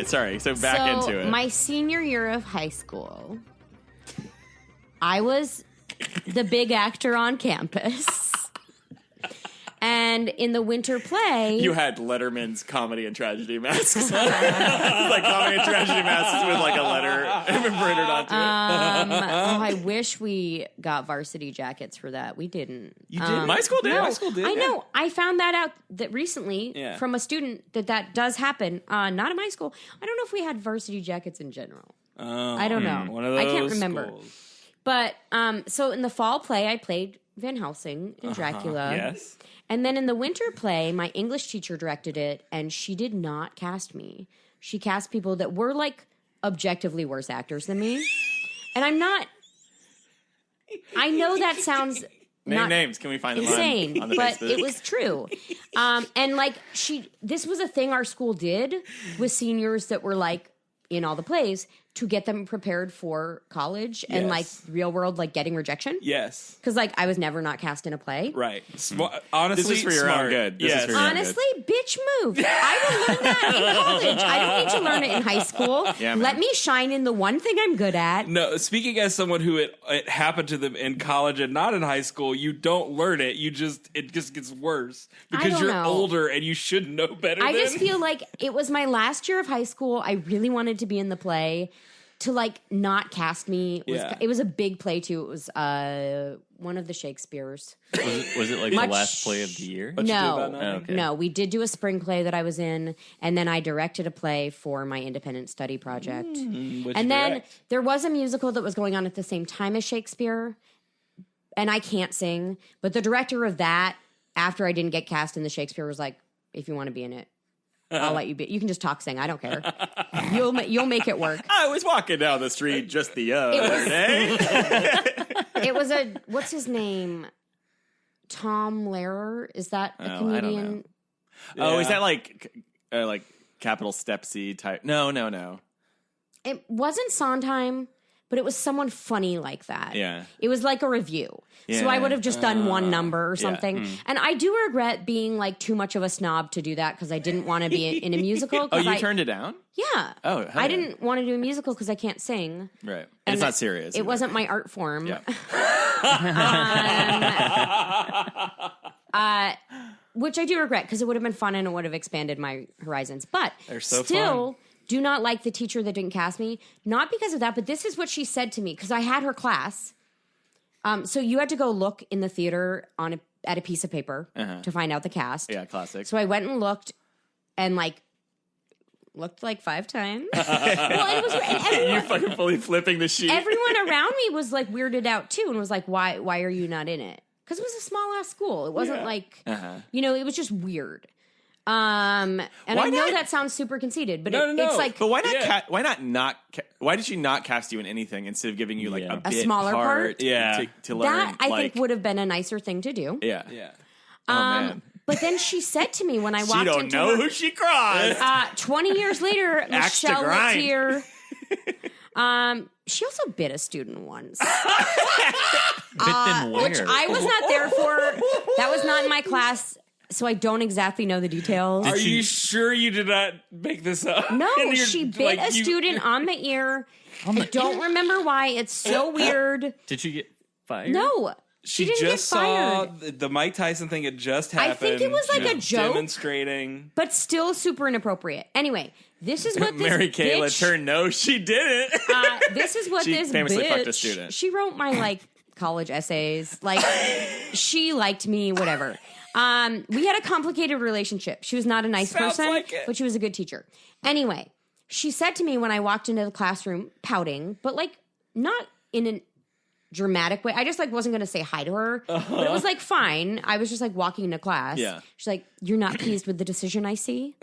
right, sorry. So back into it. My senior year of high school, I was the big actor on campus. And in the winter play... You had Letterman's comedy and tragedy masks. Like comedy and tragedy masks with like a letter embroidered onto it. I wish we got varsity jackets for that. We didn't. You did? My school did. No, My school did. I know. I found that out recently from a student that does happen. Not in my school. I don't know if we had varsity jackets in general. I don't know. One of those I can't remember. schools. But so in the fall play, I played Van Helsing in Dracula. Yes. And then in the winter play, my English teacher directed it, and she did not cast me. She cast people that were, like, objectively worse actors than me. And I'm not... I know that sounds... Name names. Can we find them insane, on the but Facebook? it was true. And, like, this was a thing our school did with seniors that were, like, in all the plays to get them prepared for college and like real world, like getting rejection. Yes. Because like I was never not cast in a play. Right. Honestly, this is for your smart. own good. Yes. Honestly, bitch move. I will learn that in college. I don't need to learn it in high school. Yeah, Let me shine in the one thing I'm good at. No, speaking as someone who it happened to them in college and not in high school, you don't learn it. It just gets worse because you're older and you should know better. I just feel like it was my last year of high school. I really wanted to be in the play. To like not cast me, it was a big play too. It was one of the Shakespeare's. Was it like the last play of the year? No, we did do a spring play that I was in, and then I directed a play for my independent study project. And then there was a musical that was going on at the same time as Shakespeare, and I can't sing, but the director of that, after I didn't get cast in the Shakespeare, was like, "If you want to be in it, I'll let you be. You can just talk, sing. I don't care. You'll make it work." I was walking down the street just the other day. It was what's his name? Tom Lehrer? Is that a comedian? I don't know. Oh, is that like capital Stepsy type? No. It wasn't Sondheim, but it was someone funny like that. Yeah. It was like a review. So I would have just done one number or something. And I do regret being like too much of a snob to do that because I didn't want to be in a musical. Oh, you turned it down? Yeah. Oh, I didn't want to do a musical because I can't sing. Right. And it's not serious. It wasn't my art form. Yeah. Which I do regret because it would have been fun and it would have expanded my horizons. But They're so still... fun. Do not like the teacher that didn't cast me. Not because of that, but this is what she said to me because I had her class. So you had to go look in the theater at a piece of paper to find out the cast. Yeah, classic. So I went and looked like 5 times. Well, it was you fucking fully flipping the sheet. Everyone around me was like weirded out too and was like, "Why are you not in it?" Because it was a small ass school. It wasn't like it was just weird. And I know that sounds super conceited, but it's like, but why not? Why did she not cast you in anything instead of giving you like a bit smaller part? Yeah, to learn. That I think would have been a nicer thing to do. Yeah. Oh man. But then she said to me when I walked into she don't know who she crossed. 20 years later, Axe to Michelle grind. Letier. She also bit a student once. Bit them where? Which I was not there for. That was not in my class. So I don't exactly know the details. Are you sure you did not make this up? No, she bit a student on the ear. I don't remember why. It's so weird. Did she get fired? No. She didn't just get fired. saw the Mike Tyson thing had just happened. I think it was like a joke. Demonstrating. But still super inappropriate. Anyway, this is what this Mary Kay bitch... Letourneau, no, she didn't. This is what she this famously bitch... fucked a student. She wrote my, like, college essays. Like, she liked me, whatever. We had a complicated relationship. She was not a nice person, but she was a good teacher. Anyway, she said to me when I walked into the classroom, pouting, but like not in a dramatic way. I just like wasn't going to say hi to her, but it was like fine. I was just like walking into class. Yeah. She's like, "You're not pleased with the decision I see?"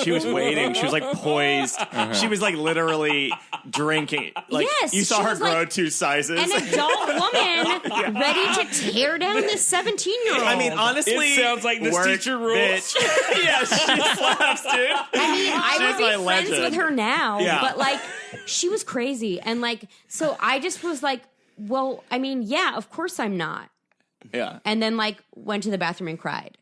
She was waiting. She was like poised. She was like literally drinking. Like Yes, you saw she her was, grow like, 2 sizes. An adult woman ready to tear down this 17-year-old. I mean, honestly, It sounds like this work, teacher rules. bitch. Yeah, she slaps, dude. I mean, I would She's be my friends legend. with her now, Yeah. but like, she was crazy. And like, so I just was like, well, I mean, yeah, of course I'm not. Yeah. And then like went to the bathroom and cried.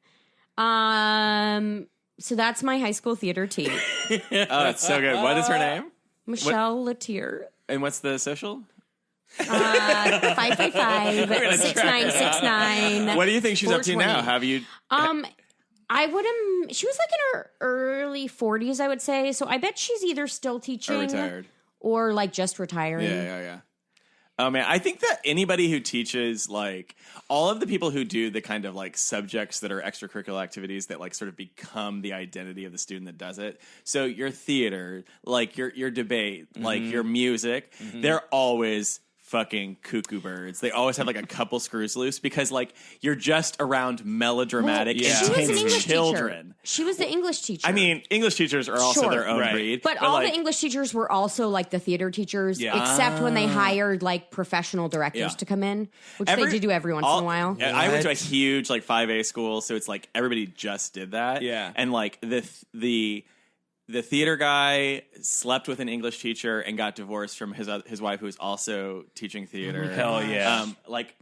So that's my high school theater tea. Oh, that's so good. What is her name? Michelle Latier. And what's the social? 535 6969. What do you think she's up to now? Have you? I would she was like in her early 40s, I would say. So I bet she's either still teaching Or retired. or like just retiring. Yeah. Oh man, I think that anybody who teaches, like all of the people who do the kind of like subjects that are extracurricular activities that like sort of become the identity of the student that does it. So your theater, like your debate, like your music, they're always fucking cuckoo birds. They always have like a couple screws loose because like you're just around melodramatic, She was an intense English children. teacher. She was the English teacher. I mean, English teachers are also their own breed. But all like, the English teachers were also like the theater teachers, except when they hired like professional directors to come in, which they do every once in a while. I went to a huge like 5A school, so it's like everybody just did that. Yeah. And like the theater guy slept with an English teacher and got divorced from his wife, who was also teaching theater. Hell yeah! Like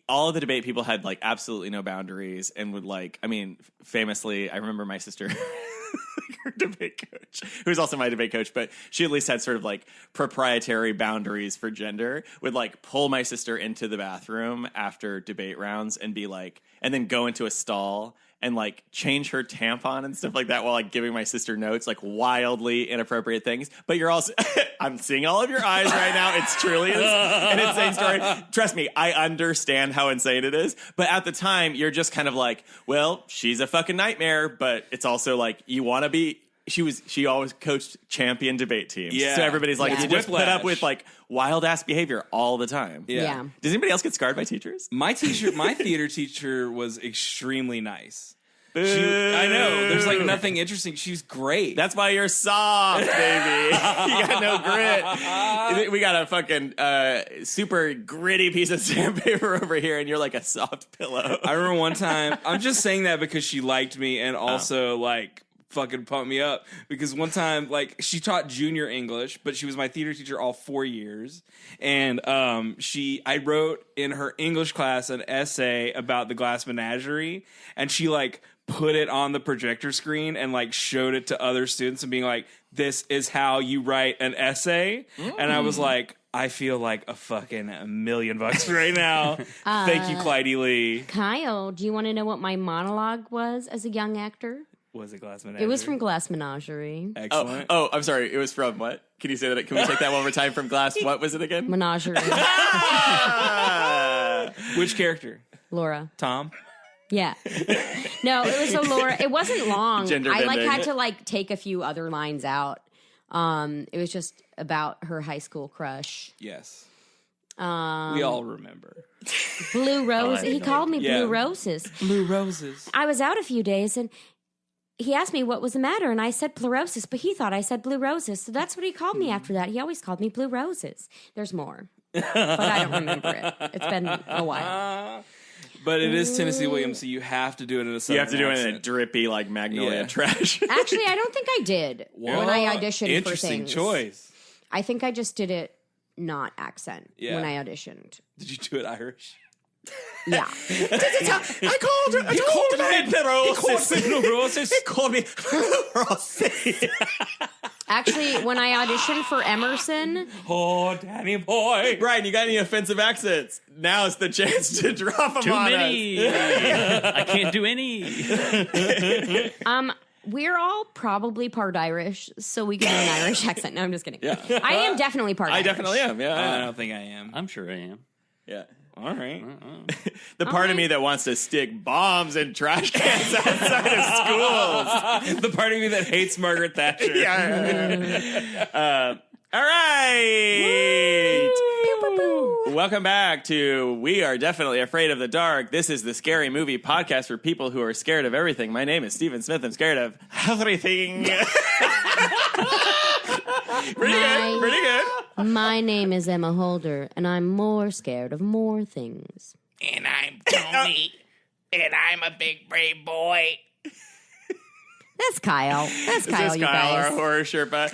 all of the debate people had like absolutely no boundaries and would like. I mean, famously, I remember my sister, her debate coach, who was also my debate coach, but she at least had sort of like proprietary boundaries for gender. Would like pull my sister into the bathroom after debate rounds and be like, and then go into a stall and like change her tampon and stuff like that while like giving my sister notes, like wildly inappropriate things. But you're also, I'm seeing all of your eyes right now. It's truly an insane story. Trust me, I understand how insane it is. But at the time, you're just kind of like, well, she's a fucking nightmare. But it's also like, you want to be, she always coached champion debate teams. Yeah. So everybody's like, Yeah. you just put Whiplash. up with like wild ass behavior all the time. Yeah. Does anybody else get scarred by teachers? My theater teacher was extremely nice. Boo. I know. There's like nothing interesting. She's great. That's why you're soft, baby. You got no grit. We got a fucking super gritty piece of sandpaper over here, and you're like a soft pillow. I remember one time. I'm just saying that because she liked me and also like fucking pumped me up, because one time like she taught junior English, but she was my theater teacher all 4 years, and I wrote in her English class an essay about the Glass Menagerie, and she like put it on the projector screen and like showed it to other students and being like, this is how you write an essay. And I was like, I feel like a fucking $1 million right now. Thank you, Clyde Lee. Kyle, do you want to know what my monologue was as a young actor? Was it Glass Menagerie? It was from Glass Menagerie. Excellent. Oh, I'm sorry. It was from what? Can you say that? Can we take that one more time from Glass? What was it again? Menagerie. Which character? Laura. Tom? Yeah. No, it was a Laura. It wasn't long. Gender I like bending. had to like take a few other lines out. It was just about her high school crush. Yes. We all remember. Blue Rose. He called me Yeah. Blue Roses. Blue Roses. I was out a few days and he asked me what was the matter, and I said pleurosis, but he thought I said Blue Roses. So that's what he called me after that. He always called me Blue Roses. There's more, but I don't remember it. It's been a while. But it is Tennessee Williams, so you have to do it in a southern You have to do it in a accent. drippy, like Magnolia Yeah. trash. Actually, I don't think I did when I auditioned for Interesting things. choice. I think I just did it not accent Yeah. when I auditioned. Did you do it Irish? Yeah. I called him. He called me Roses. Actually, when I auditioned for Emerson, Oh, Danny boy. Brian, you got any offensive accents? Now's the chance to drop them Too on many. I can't do any. we're all probably part Irish, so we can do an Irish accent. No, I'm just kidding. Yeah. I am definitely part I Irish. definitely am. I Yeah. don't think I am. I'm sure I am. Yeah. All right. The part of me that wants to stick bombs in trash cans outside of schools. The part of me that hates Margaret Thatcher. Yeah. All right. Welcome back to We Are Definitely Afraid of the Dark. This is the Scary Movie Podcast for people who are scared of everything. My name is Stephen Smith. I'm scared of everything. Pretty good. My name is Emma Holder, and I'm more scared of more things. And I'm Tony. And I'm a big brave boy. That's Kyle. That's Kyle, This is you Kyle, our guys. horror Sherpa.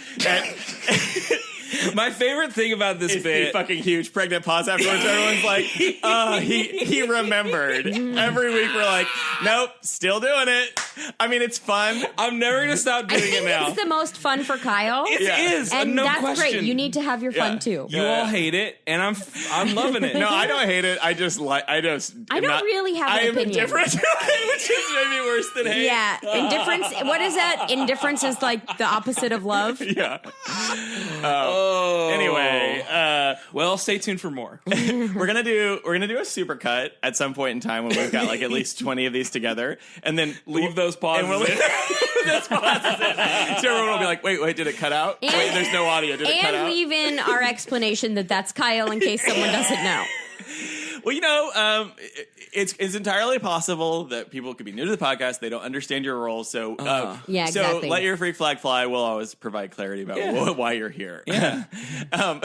My favorite thing about this It's the bit. fucking huge pregnant pause afterwards. Everyone's like, he remembered. Every week we're like, nope, still doing it. I mean, it's fun. I'm never going to stop doing it now. It's the most fun for Kyle. It is, and no that's question. great. You need to have your fun too. You all hate it, and I'm loving it. No, I don't hate it. I just like. I don't really have an opinion. I am indifferent to it, which is maybe worse than hate. Yeah, indifference. What is that? Indifference is like the opposite of love. Yeah. Anyway, well, stay tuned for more. we're gonna do a supercut at some point in time when we've got like at least 20 of these together, and then Leave those pauses. Those pauses in. So everyone will be like, "Wait, did it cut out? And, wait, there's no audio. Did it cut out?" And leave in our explanation that that's Kyle in case someone doesn't know. Well, you know, it's entirely possible that people could be new to the podcast. They don't understand your role. So, Yeah, exactly. So let your freak flag fly. We'll always provide clarity about why you're here. Yeah. I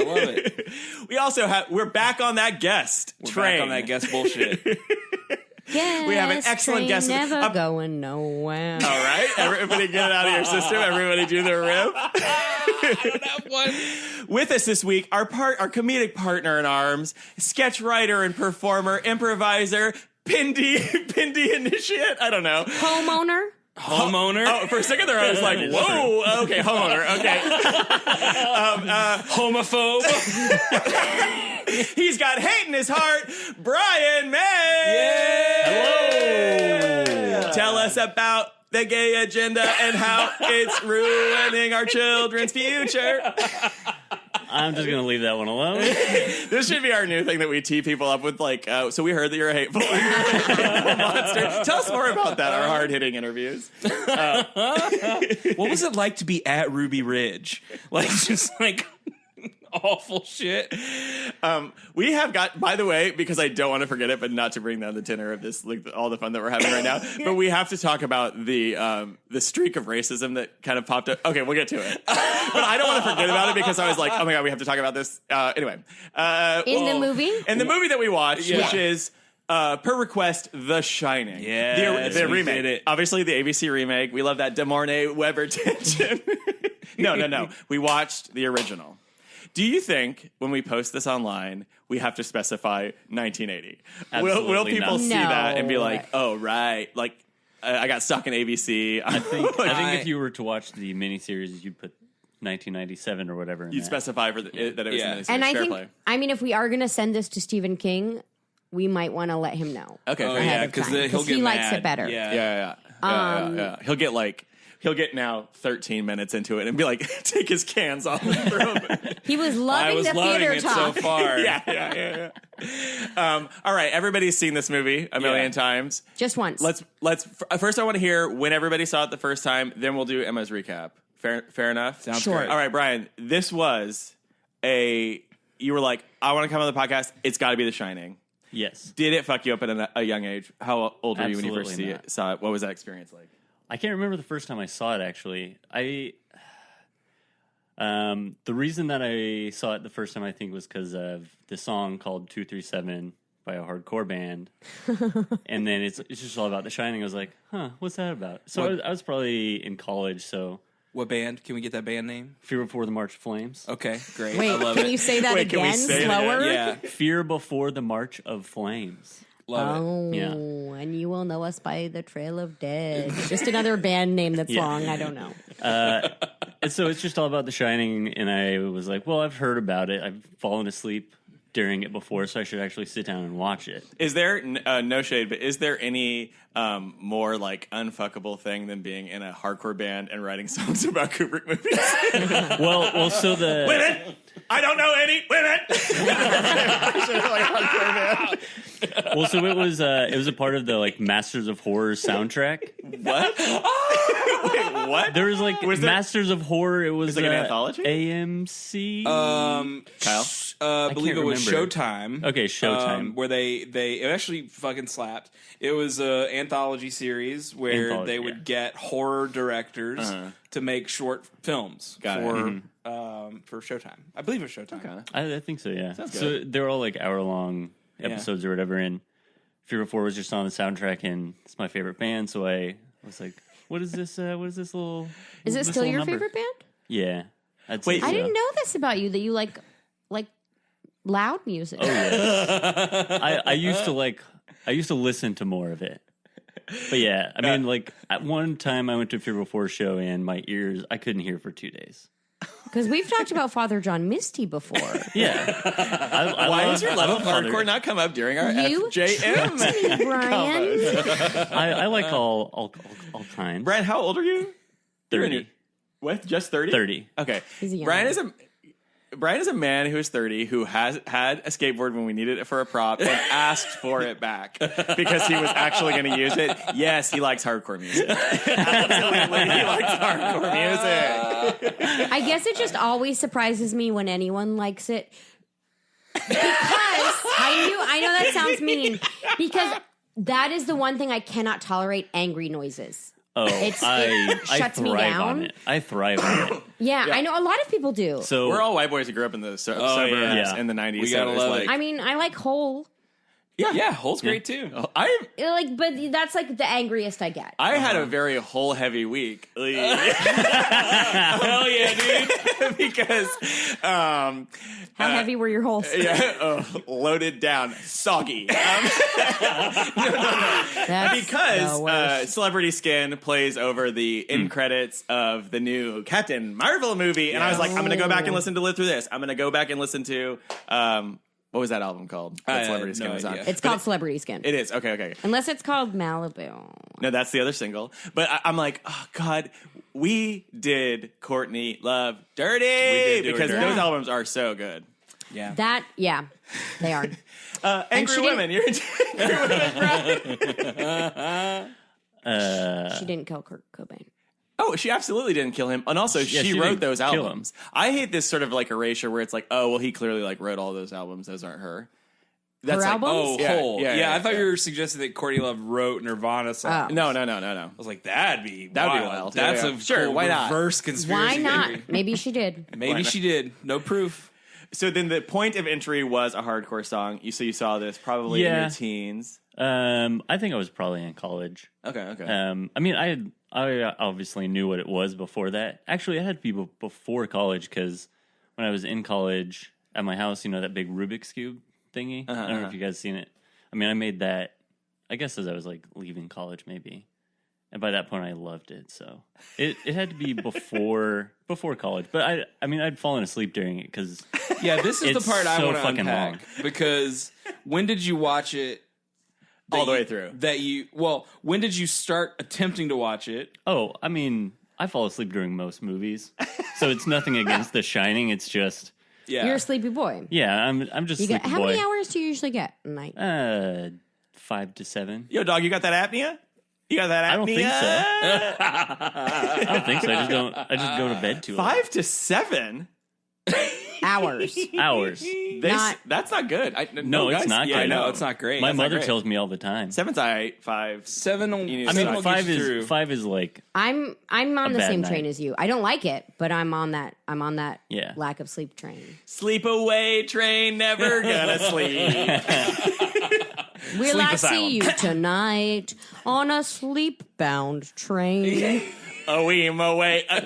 love it. We also we're back on that guest train. Back on that guest bullshit. Yes, We have an excellent guest. Never going nowhere. All right. Everybody get it out of your system. Everybody do their riff. I don't have one. With us this week, our comedic partner in arms, sketch writer and performer, improviser, Pindy initiate. I don't know. Homeowner. Oh, for a second there, I was like, whoa. Okay, homeowner. Okay. Homophobe. He's got hate in his heart. Brian May. Hello. Tell us about the gay agenda and how it's ruining our children's future. I'm just going to leave that one alone. This should be our new thing that we tee people up with. Like, so we heard that you're a hateful monster. Tell us more about that. Our hard-hitting interviews. What was it like to be at Ruby Ridge? Like, just like awful shit. We have got, by the way, because I don't want to forget it, but not to bring down the tenor of this, like all the fun that we're having right now. But we have to talk about the streak of racism that kind of popped up. Okay, we'll get to it. But I don't want to forget about it because I was like, oh my god, we have to talk about this. Anyway, In the movie? in the movie that we watched, which is. Per request, The Shining. Yes, the we remake. did it. Obviously, the ABC remake. We love that De Mornay-Weber tension. No. We watched the original. Do you think when we post this online, we have to specify 1980? Will people not. see No. that and be like, oh, right. Like, I got stuck in ABC. I think if you were to watch the miniseries, you'd put 1997 or whatever in You'd that. specify that it was a miniseries. And I Fair think, play. I mean, if we are going to send this to Stephen King, we might want to let him know. Okay, Oh, fair yeah, ahead of because time, he'll get he likes mad. it better. Yeah. Yeah. He'll get now 13 minutes into it and be like, take his cans off the room. He was I loving was the loving theater it talk. so far. Yeah. All right, everybody's seen this movie a million times. Just once. Let's first I want to hear when everybody saw it the first time, then we'll do Emma's recap. Fair enough? Sounds Sure. great. All right, Brian, this was you were like, I want to come on the podcast. It's got to be The Shining. Yes. Did it fuck you up at a young age? How old were you when you first Absolutely not. saw it? What was that experience like? I can't remember the first time I saw it, actually. The reason that I saw it the first time, I think, was because of the song called 237 by a hardcore band. And then it's just all about The Shining. I was like, huh, what's that about? So I was probably in college, so What band? Can we get that band name? Fear Before the March of Flames. Okay, great. Wait, I love can it. you say that Wait, can we again, say it slower? again? Yeah, Fear Before the March of Flames. love it. Oh, Yeah. and you will know us by the Trail of Dead. Just another band name that's long. I don't know. And so it's just all about The Shining, and I was like, well, I've heard about it. I've fallen asleep during it before, so I should actually sit down and watch it. Is there no shade, but is there any more like unfuckable thing than being in a hardcore band and writing songs about Kubrick movies? Well, so the Women, I don't know any women. so it was a part of the like Masters of Horror soundtrack. What? Wait, what? There was like Was there- Masters of Horror. It was like an anthology? AMC. Kyle? I believe can't it was remember. Showtime. Okay, Showtime. Where they it actually fucking slapped. It was an anthology series where Anthology, they would yeah. get horror directors to make short films Got it. for Showtime. I believe it was Showtime. Okay. I think so. Yeah. Sounds So good. they're all like hour-long episodes or whatever. And Fear Before was just on the soundtrack, and it's my favorite band. So I was like, "What is this? What is this little? Is it this still little your number?" favorite band? Yeah. I'd Wait, say I so. didn't know this about you, that you like loud music. Oh yeah. I used to listen to more of it. But yeah, I mean, like at one time I went to a Fear Before show and my ears, I couldn't hear for 2 days. Because we've talked about Father John Misty before. Yeah. Why does your love of hardcore not come up during our You FJM? tricked me, Brian. I like all kinds. Brian, how old are you? 30. What? Just 30? 30. Okay. He's a young Brian is a man who is 30 who has had a skateboard when we needed it for a prop and asked for it back because he was actually going to use it. Yes, he likes hardcore music. Absolutely, he likes hardcore music. I guess it just always surprises me when anyone likes it. Because I know that sounds mean. Because that is the one thing I cannot tolerate, angry noises. Oh, It shuts me thrive down. on it. I thrive on it. Yeah, I know a lot of people do. So We're all white boys who grew up in the suburbs yeah. in the 90s. We gotta it's love like, it. I mean, I like Hole. Yeah, Hole's great too. I But that's like the angriest I get. had a very whole heavy week. Hell yeah, dude. Because How heavy were your holes? loaded down, soggy. That's Because the worst. Celebrity Skin plays over the end credits of the new Captain Marvel movie, and I was like, I'm going to go back and listen to Live Through This. I'm going to go back and listen to what was that album called? That Celebrity Skin was on. idea. It's called Celebrity Skin. It is okay. Unless it's called Malibu. No, that's the other single. But I'm like, oh God, we did Courtney Love dirty did do her because dirty. those albums are so good. Yeah. They are. Angry she Women, you're into Angry Women, She didn't kill Kurt Cobain. Oh, she absolutely didn't kill him. And also, Yeah, she she wrote didn't those kill him. albums. I hate this sort of like erasure where it's like, oh, well, he clearly like wrote all those albums. Those aren't her. That's Her like, albums? Oh, Yeah, Hole. yeah, Yeah, yeah, I thought yeah. you were suggesting that Courtney Love wrote Nirvana songs. No. I was like, that'd be That'd be wild. wild. That's Yeah, yeah. a Sure, cool why not? reverse conspiracy Why not? theory. Maybe she did. Maybe she did. No proof. So then the point of entry was a hardcore song. You saw this probably in Yeah. your teens. I think I was probably in college. Okay. I mean, I obviously knew what it was before that. Actually, I had people before college because when I was in college at my house, you know, that big Rubik's Cube thingy? I don't know if you guys seen it. I mean, I made that, I guess, as I was like leaving college maybe. And by that point, I loved it. So it had to be before college. But I mean, I'd fallen asleep during it because Yeah, this is the It's part I so want to fucking unpack. long. Because when did you watch it? All the way through. When did you start attempting to watch it? I mean, I fall asleep during most movies. So it's nothing against The Shining. It's just, Yeah. You're a sleepy boy. yeah, I'm just You sleepy get, how boy. many hours do you usually get a night? 5 to 7. Yo, dog, you got that apnea? You got that apnea? I don't think so. I don't think so. I just go to bed too 5 to 7? Hours. hours. That's not good. No, it's guys. not Yeah, good. no, it's not great. My That's not mother great. tells me all the time. 7's all right. 5. 7 on. You need I to mean, stop. five is like I'm on the bad same night. train as you. I don't like it, but I'm on that Yeah. lack of sleep train. Sleep away, train, never gonna sleep. Will Sleep I asylum. see you tonight on a sleep bound train? Oh, eam away. No.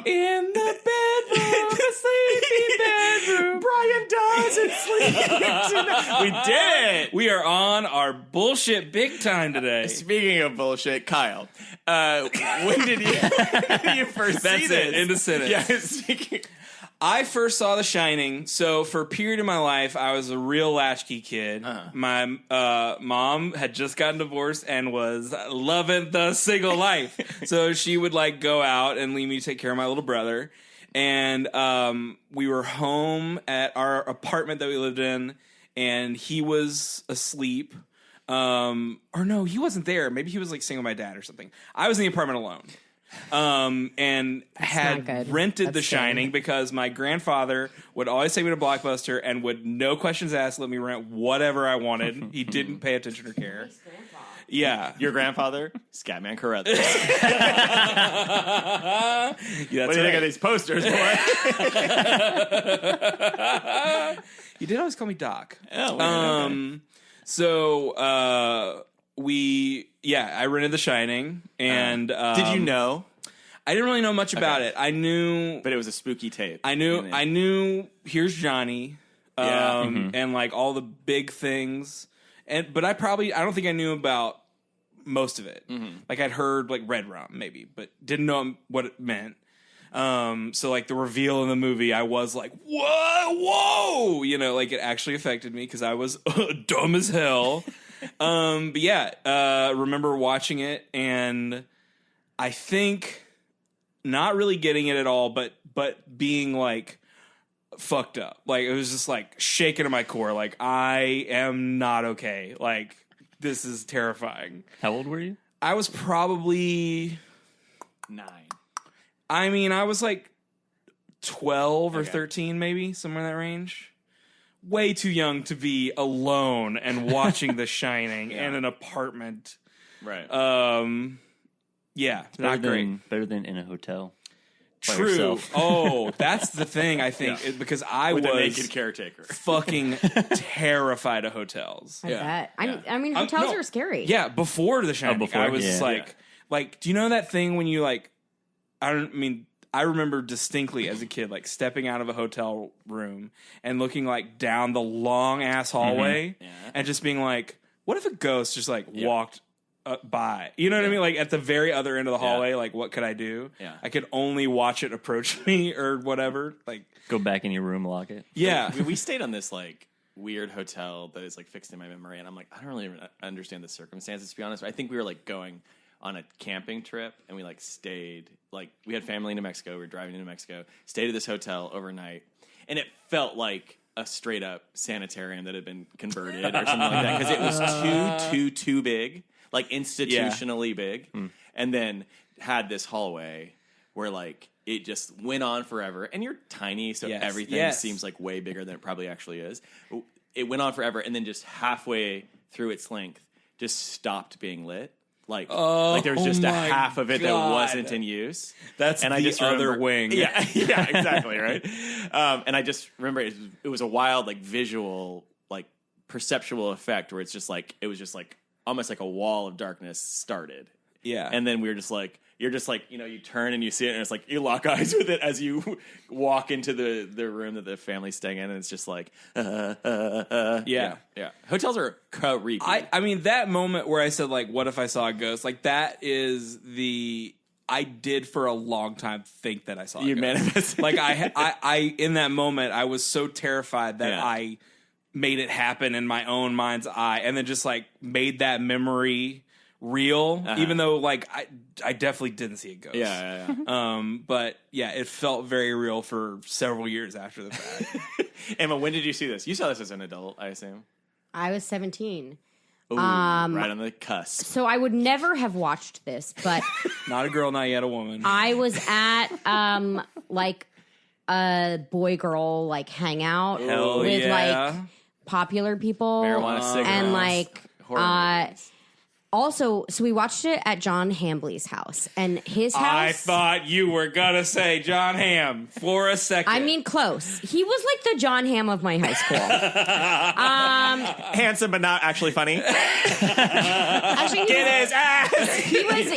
In the bedroom, the sleepy bedroom. Brian doesn't sleep tonight. We did it. We are on our bullshit big time today. Speaking of bullshit, Kyle, when did you first see That's this? it. End of sentence. Yeah, speaking. I first saw The Shining. So for a period of my life, I was a real latchkey kid. My mom had just gotten divorced and was loving the single life. So she would like go out and leave me to take care of my little brother. And we were home at our apartment that we lived in, and he was asleep. Or no, he wasn't there. Maybe he was like staying with my dad or something. I was in the apartment alone. And not had good. rented That's The Shining scary. because my grandfather would always take me to Blockbuster and would, no questions asked, let me rent whatever I wanted. He didn't pay attention or care. Yeah. Your grandfather, Scatman Carruthers. Yeah, What do you think of these posters, boy? He did always call me Doc. Oh, weird, okay. So, I rented The Shining, and Did you know? I didn't really know much about Okay. it. I knew, But it was a spooky tape. I knew. Here's Johnny, Yeah. and like all the big things, but I don't think I knew about most of it. Like I'd heard like red rum maybe, but didn't know what it meant. So like the reveal in the movie, I was like, whoa, you know, like it actually affected me because I was dumb as hell. But yeah, remember watching it, and I think not really getting it at all, but being like fucked up. Like it was just like shaking in my core. Like I am not okay. Like this is terrifying. How old were you? I was probably 9. I mean, I was like 12 or 13, maybe, somewhere in that range. Way too young to be alone and watching The Shining in an apartment. Right. Yeah, not great. Better than in a hotel. True. Yourself. Oh, that's the thing, I think, because I With was a naked caretaker. fucking terrified of hotels. I bet. I mean, hotels are scary. Yeah, before The Shining, before? I was just like, do you know that thing when you like, I remember distinctly as a kid, like stepping out of a hotel room and looking like down the long ass hallway and just being like, what if a ghost just like walked by? You know what I mean? Like at the very other end of the hallway, like what could I do? Yeah. I could only watch it approach me or whatever. Like Go back in your room, lock it. yeah. We stayed on this like weird hotel that is like fixed in my memory, and I'm like, I don't really understand the circumstances, to be honest. I think we were like going on a camping trip, and we like stayed, like we had family in New Mexico, we were driving to New Mexico, stayed at this hotel overnight, and it felt like a straight up sanitarium that had been converted or something like that, because it was too big, like institutionally big, and then had this hallway where like it just went on forever, and you're tiny, so everything seems like way bigger than it probably actually is. It went on forever, and then just halfway through its length just stopped being lit. Like there was just a half of it that wasn't in use. That's and the I just other remember, wing. Yeah, exactly, right? And I just remember it was a wild, like, visual, like, perceptual effect where it was just like almost like a wall of darkness started. Yeah. And then we were just like, you're just like, you know, you turn and you see it, and it's like you lock eyes with it as you walk into the room that the family's staying in, and it's just like, yeah. Hotels are creepy. I mean, that moment where I said, like, what if I saw a ghost? Like, that is I did for a long time think that I saw a ghost. Manifested. Like, I in that moment, I was so terrified that I made it happen in my own mind's eye, and then just, like, made that memory real, even though like I definitely didn't see a ghost. But yeah, it felt very real for several years after the fact. Emma, when did you see this? You saw this as an adult, I assume. I was 17. Ooh, right on the cusp. So I would never have watched this, but Not a girl, not yet a woman. I was at like a boy girl like hangout Hell with yeah. like popular people Marijuana cigarettes. and like Horror movies. also, so we watched it at John Hambley's house, and his house. I thought you were gonna say John Hamm for a second. I mean, close. He was like the John Hamm of my high school. Handsome, but not actually funny. Actually, Get his ass.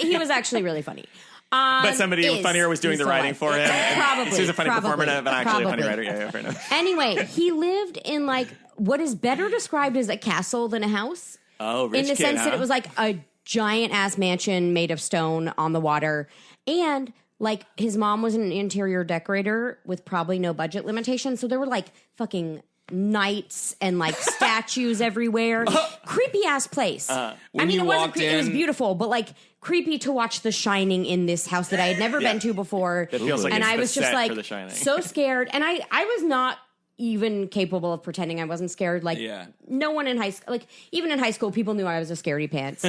he was actually really funny. But somebody funnier was doing He's the writing alive. for him. Probably. So he's a funny performer, probably, but actually a funny probably. writer. Yeah, fair enough. Anyway, he lived in like what is better described as a castle than a house. Oh, rich in the kid, sense that huh? it was like a giant ass mansion made of stone on the water, and like his mom was an interior decorator with probably no budget limitation, so there were like fucking knights and like statues everywhere. Creepy ass place. I When mean, you it wasn't walked it was in- beautiful, but like creepy to watch The Shining in this house that I had never been to before. That feels like and it's I the was just set like for The Shining. so scared, and I was not even capable of pretending I wasn't scared. Like no one in high school, like even in high school, people knew I was a scaredy pants.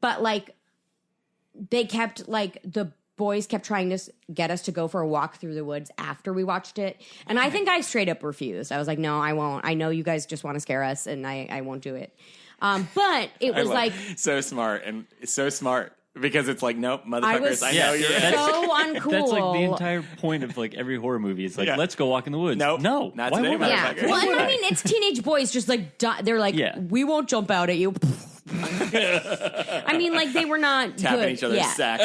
But like they kept like the boys kept trying to get us to go for a walk through the woods after we watched it, and I think I straight up refused. I was like, no, I won't. I know you guys just want to scare us, and I won't do it. But it was like so smart, and so smart. Because it's like, nope, motherfuckers, I know you're so uncool. That's like the entire point of like every horror movie. It's like, let's go walk in the woods. Nope. No, Not why today, would I? Yeah. motherfucker. Well, and I mean, it's teenage boys just like, they're like, we won't jump out at you. I mean, like, they were not tapping good. each other's sacks.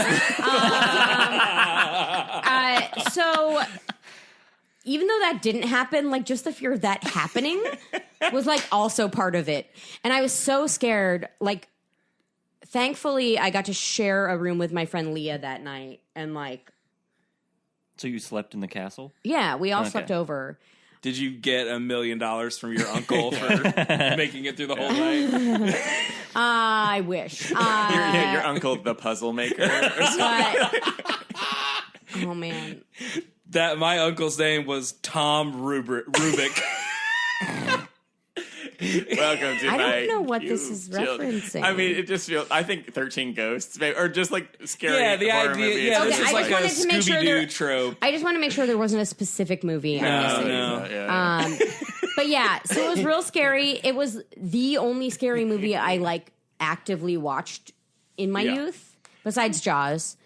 So even though that didn't happen, like, just the fear of that happening was like also part of it. And I was so scared. Like, thankfully, I got to share a room with my friend Leah that night. And like, So you slept in the castle? yeah, we all slept over. Did you get $1 million from your uncle for making it through the whole night? I wish. Your uncle, the puzzle maker. But, oh man. That my uncle's name was Tom Rubik. Welcome to I my don't know what cute this is children. referencing. I mean, it just feels. I think 13 Ghosts, maybe, or just like scary. Yeah, the horror idea. movies. Yeah, Okay, this is I like just a wanted to make sure Scooby-Doo there- trope. I just want to make sure there wasn't a specific movie. No. Yeah. But yeah, so it was real scary. It was the only scary movie I like actively watched in my Yeah. youth, besides Jaws.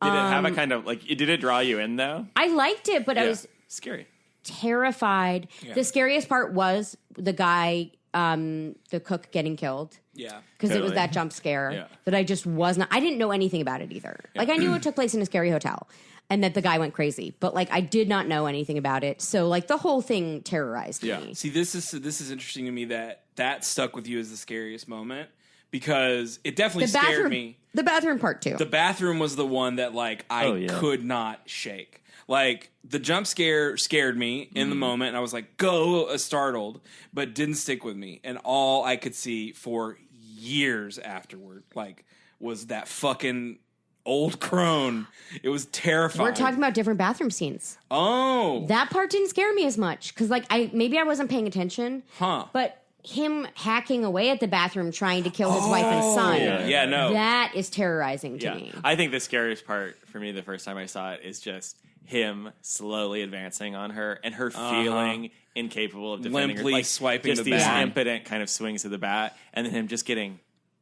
Did it have a kind of like? Did it draw you in though? I liked it, but I Yeah. was Scary. terrified. The scariest part was the guy, the cook getting killed. Yeah. Because it was Totally. that jump scare Yeah. that I just wasn't. I didn't know anything about it either. Like I knew it took place in a scary hotel, and that the guy went crazy, but like I did not know anything about it. So like the whole thing terrorized me. See, this is interesting to me that stuck with you as the scariest moment because it definitely scared me. The bathroom part too. The bathroom was the one that like I could not shake. Like the jump scare scared me in the moment, and I was like, "Go!" Startled, but didn't stick with me. And all I could see for years afterward, like, was that fucking old crone. It was terrifying. We're talking about different bathroom scenes. Oh, That part didn't scare me as much because like maybe I wasn't paying attention. Huh. But him hacking away at the bathroom trying to kill his wife and son. yeah, no. That is terrorizing to Yeah, me. I think the scariest part for me the first time I saw it is just him slowly advancing on her and her feeling incapable of defending Limply her, like swiping just the these bat. impotent kind of swings of the bat, and then him just getting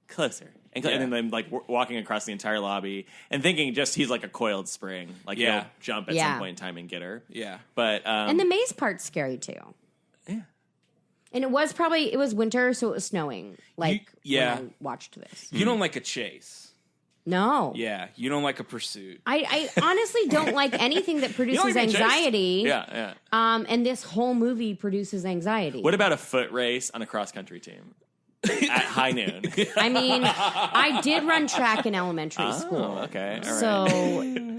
closer and then like walking across the entire lobby and thinking just he's like a coiled spring, like Yeah. he'll jump at Yeah. some point in time and get her. Yeah. But And the maze part's scary too. yeah. And it was winter, so it was snowing. Like yeah. when I watched this. You don't like a chase. No. Yeah, you don't like a pursuit. I honestly don't like anything that produces like being chased? anxiety. Yeah. And this whole movie produces anxiety. What about a foot race on a cross country team at high noon? I mean, I did run track in elementary school. Okay, all right. So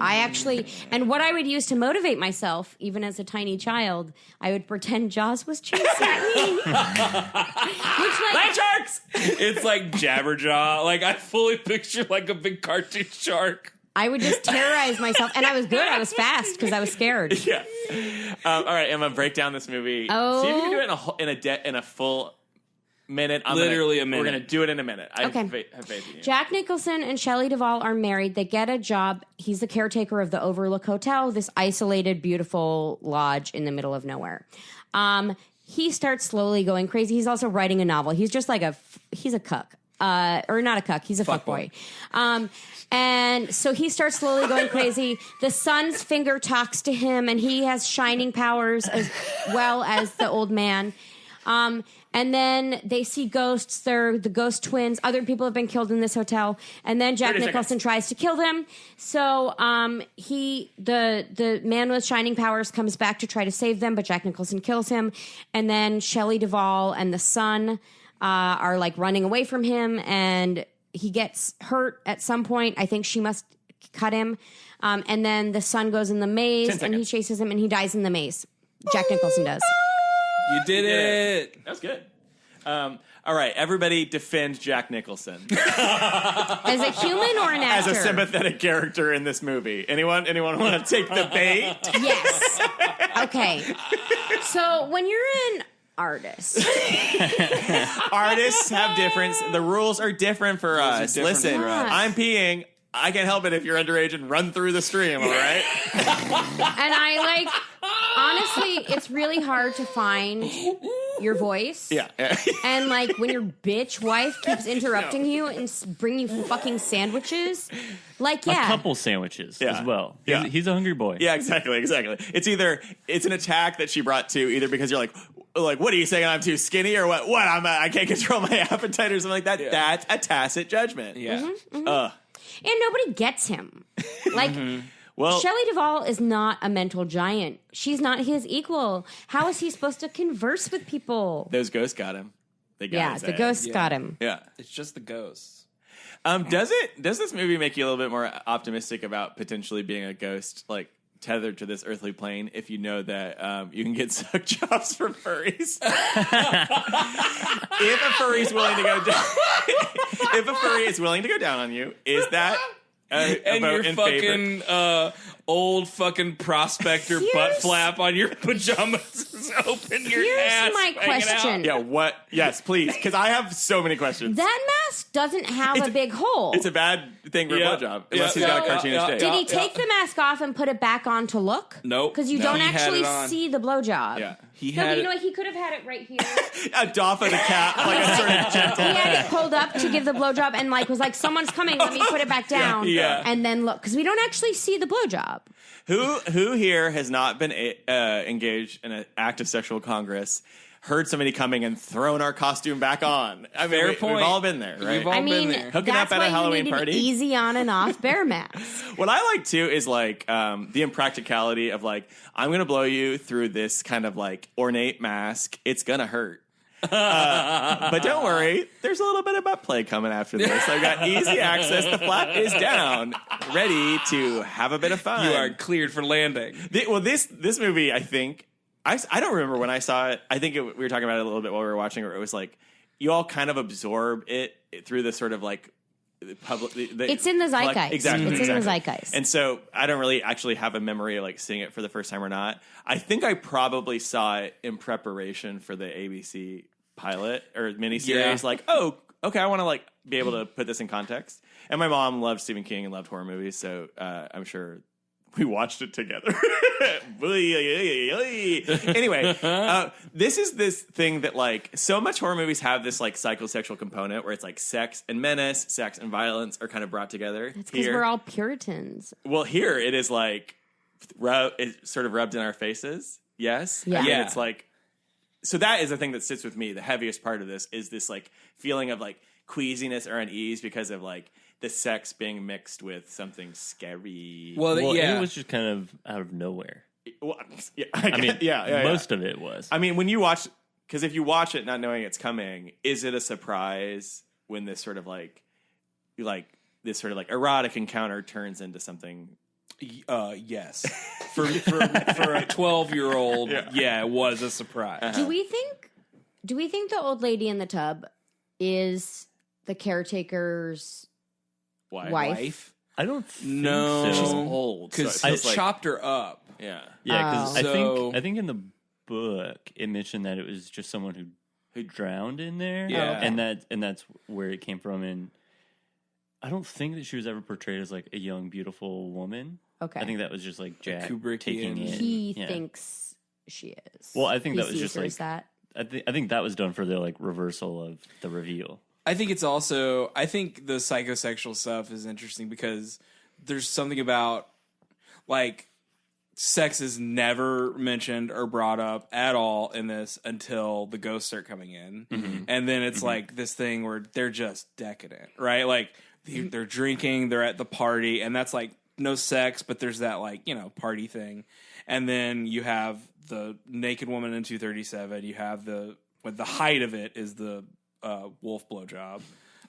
I actually, and what I would use to motivate myself, even as a tiny child, I would pretend Jaws was chasing me. Which, like, Land sharks! It's like Jabberjaw. Like I fully picture like a big cartoon shark. I would just terrorize myself, and I was good. I was fast because I was scared. Yeah. All right, Emma, break down this movie. Oh. See if you can do it in a full minute. Literally a minute. We're gonna do it in a minute. I Okay. have faith in you. Jack Nicholson and Shelley Duvall are married. They get a job. He's the caretaker of the Overlook Hotel, this isolated, beautiful lodge in the middle of nowhere. He starts slowly going crazy. He's also writing a novel. He's just like he's a cuck. Or not a cuck. He's a fuckboy. And so he starts slowly going crazy. The son's finger talks to him, and he has shining powers as well as the old man. And then they see ghosts. They're the ghost twins. Other people have been killed in this hotel. And then Jack 30 Nicholson seconds. tries to kill them. So the man with shining powers comes back to try to save them, but Jack Nicholson kills him. And then Shelley Duvall and the son are like running away from him, and he gets hurt at some point. I think she must cut him. And then the son goes in the maze, 10 and he seconds. chases him, and he dies in the maze. Jack Nicholson does. You did it. That was good. All right, everybody defend Jack Nicholson As a human or an as actor? a sympathetic character in this movie. Anyone want to take the bait? Yes. Okay. So when you're an artist, Artists have difference. The rules are different for us. different Listen, for us. I'm peeing. I can't help it if you're underage and run through the stream, all right? and I honestly, it's really hard to find your voice. Yeah. And like when your bitch wife keeps interrupting you and bring you fucking sandwiches, like A yeah, couple sandwiches Yeah. as well. Yeah. He's a hungry boy. Yeah, exactly. It's an attack that she brought to either because you're like, what are you saying? I'm too skinny or what? I can't control my appetite or something like that. Yeah. That's a tacit judgment. Yeah. and nobody gets him. Like Well, Shelley Duvall is not a mental giant. She's not his equal. How is he supposed to converse with people? those ghosts got him. They got his The head. ghosts got him. Yeah. It's just the ghosts. Does this movie make you a little bit more optimistic about potentially being a ghost, like tethered to this earthly plane, if you know that you can get suck jobs from furries? If a furry is willing to go down, if a furry is willing to go down on you, is that And your fucking old fucking prospector butt flap on your pajamas is open your Here's ass. my question. Yeah, what? Yes, please, because I have so many questions. That mask doesn't have a big hole. It's a bad thing for a blowjob, unless he's got a cartoonish day. Did he take the mask off and put it back on to look? Nope. Because you No. don't He had actually it on. see the blowjob. Yeah. He No, had but you it. know what? He could have had it right here. A doff of the cat, like a sort of gentle. He had it pulled up to give the blowjob and was like, someone's coming, let me put it back down. Yeah. And then look, because we don't actually see the blowjob. Who here has not been engaged in an act of sexual congress, heard somebody coming and thrown our costume back on? I mean, Fair point. we've all been there, right? We've all I been mean, there. Hooking that's up at why a Halloween you need party? an easy on and off bear mask. What I like too is like the impracticality of like, I'm gonna blow you through this kind of like ornate mask. It's gonna hurt. But don't worry, there's a little bit of butt play coming after this. I've got easy access. The flap is down, ready to have a bit of fun. You are cleared for landing. This movie, I think, I don't remember when I saw it. I think we were talking about it a little bit while we were watching, where it was like you all kind of absorb it through the sort of like public. It's in the zeitgeist. Exactly. It's in the exactly. zeitgeist. And so I don't really actually have a memory of like seeing it for the first time or not. I think I probably saw it in preparation for the ABC pilot or miniseries. Yeah. Like, oh, okay, I want to like be able to put this in context. And my mom loved Stephen King and loved horror movies, so I'm sure we watched it together. Anyway, this is this thing that like so much horror movies have this like psychosexual component where it's like sex and menace, sex and violence are kind of brought together. It's because we're all Puritans. Well, here it is like it's sort of rubbed in our faces. Yes. Yeah. And then Yeah. it's like, so that is the thing that sits with me. The heaviest part of this is this like feeling of like queasiness or unease because of like the sex being mixed with something scary. Well, Well, yeah. it was just kind of out of nowhere. Well, yeah, I mean, yeah. most of it was. I mean, when you watch, because if you watch it not knowing it's coming, is it a surprise when this sort of like this sort of like erotic encounter turns into something? Yes. For a 12-year-old, yeah, it was a surprise. Do we think the old lady in the tub is the caretaker's wife? I don't think No. so. She's old, so Because it I feels like- chopped her up. Yeah. Yeah, because Oh. I think in the book it mentioned that it was just someone who drowned in there. Yeah. and that's where it came from. And I don't think that she was ever portrayed as like a young, beautiful woman. Okay. I think that was just like Jack Kubrickian. taking it. He Yeah. thinks she is. Well, I think He that was sees just her like as that. I think that was done for the like reversal of the reveal. I think it's also, I think the psychosexual stuff is interesting because there's something about like sex is never mentioned or brought up at all in this until the ghosts start coming in. And then it's like this thing where they're just decadent, right? Like they're drinking, they're at the party, and that's like no sex, but there's that like, you know, party thing. And then you have the naked woman in 237. You have the height of it is the wolf blowjob.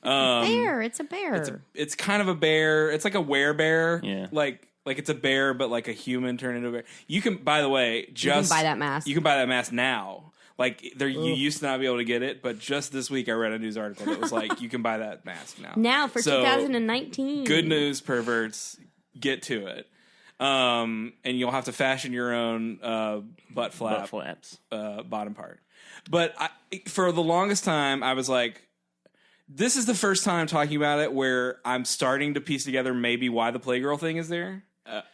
Bear. It's a bear. It's kind of a bear. It's like a werebear. Yeah. Like it's a bear, but like a human turned into a bear. You can, by the way, you can buy that mask. You can buy that mask now. Like you used to not be able to get it, but just this week I read a news article that was like you can buy that mask now. Now for So, 2019. Good news, perverts. Get to it. And you'll have to fashion your own butt flap. Butt flaps. Bottom part. But for the longest time, I was like, this is the first time I'm talking about it where I'm starting to piece together maybe why the Playgirl thing is there.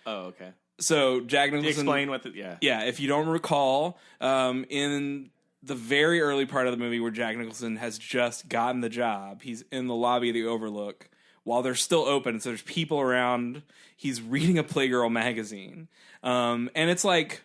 Okay. So Jack Nicholson... Explain what the... Yeah. Yeah, if you don't recall, in the very early part of the movie where Jack Nicholson has just gotten the job, he's in the lobby of the Overlook while they're still open, so there's people around. He's reading a Playgirl magazine. And it's like...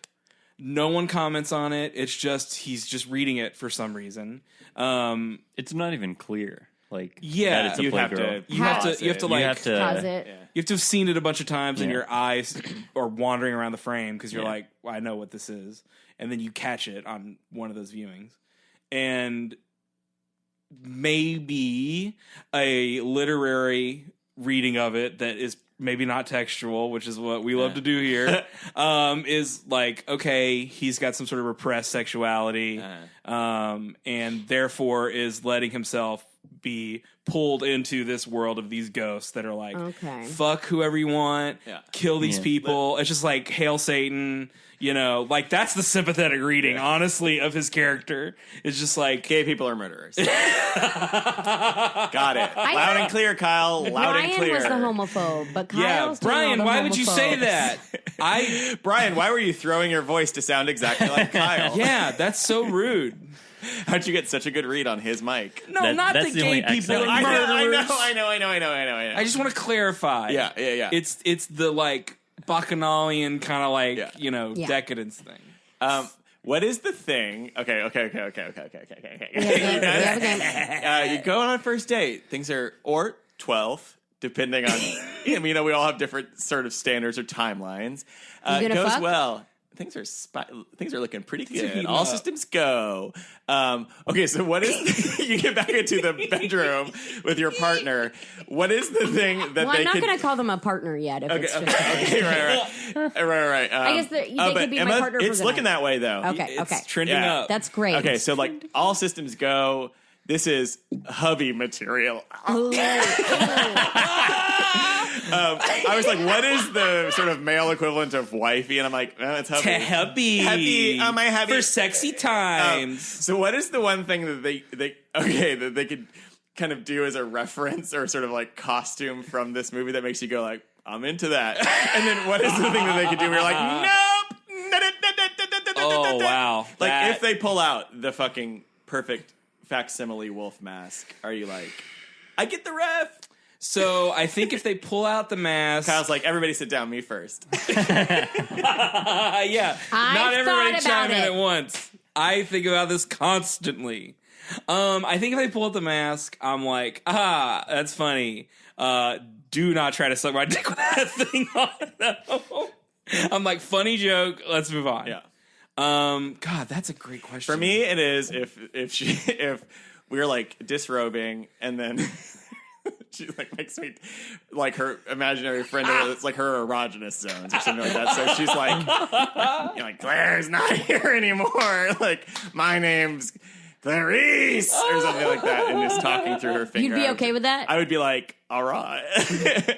No one comments on it. It's just he's just reading it for some reason. It's not even clear. Like, Yeah, that it's a you'd boy have girl. to you have to like You have to. Pause it. you have to have seen it a bunch of times, and Yeah. your eyes are wandering around the frame because you're like, well, I know what this is, and then you catch it on one of those viewings, and maybe a literary reading of it that is maybe not textual, which is what we love to do here, is like, okay, he's got some sort of repressed sexuality, and therefore is letting himself be pulled into this world of these ghosts that are like, Okay. fuck whoever you want, kill these people. It's just like, hail Satan, you know, like that's the sympathetic reading, honestly, of his character. It's just like, Gay people are murderers. Got it. Loud and clear, Kyle. Loud and Brian clear. was the homophobe, but yeah, Kyle's doing all Brian, the why would you say homophobes. that? Brian, why were you throwing your voice to sound exactly like Kyle? Yeah, that's so rude. How'd you get such a good read on his mic? No, not that's the the gay only people accent. are I murderers. know. I just want to clarify. Yeah. It's the like bacchanalian kind of like Yeah. decadence thing. What is the thing? Okay. Yeah. You go on a first date. Things are or 12, depending on. We all have different sort of standards or timelines. You It gonna goes fuck? well. Things are looking pretty good. heating All up. systems go. Okay, so what is you get back into the bedroom with your partner? What is the thing that Well, they I'm not could? going to call them a partner yet. If it's just Okay, right. I guess they but could be my Emma, partner for it's the looking night. that way though. Okay, It's okay. trending Yeah. up. That's great. Okay, so like all systems go. This is hubby material. I was like, what is the sort of male equivalent of wifey? And I'm like, oh, it's hubby. Hubby. Hubby, my hubby. For sexy times. So what is the one thing that they that they could kind of do as a reference or sort of like costume from this movie that makes you go like, I'm into that? And then what is the thing that they could do where you're like, nope. Oh, wow. Like That- if they pull out the fucking perfect facsimile wolf mask, are you like, I get the ref? So I think if they pull out the mask, Kyle's like, everybody sit down, me first. yeah, not everybody thought chime about in it. at once. I think about this constantly. I think if they pull out the mask, I'm like, that's funny. Do not try to suck my dick with that thing on. No. I'm like, funny joke. Let's move on. Yeah. God, that's a great question. For me, it is if we're like disrobing and then she like makes me like her imaginary friend. It's like her erogenous zones or something like that. So she's like, you're like, Claire's not here anymore. Like my name's Clarice or something like that, and just talking through her finger. You'd be okay with that? I would be like, all right,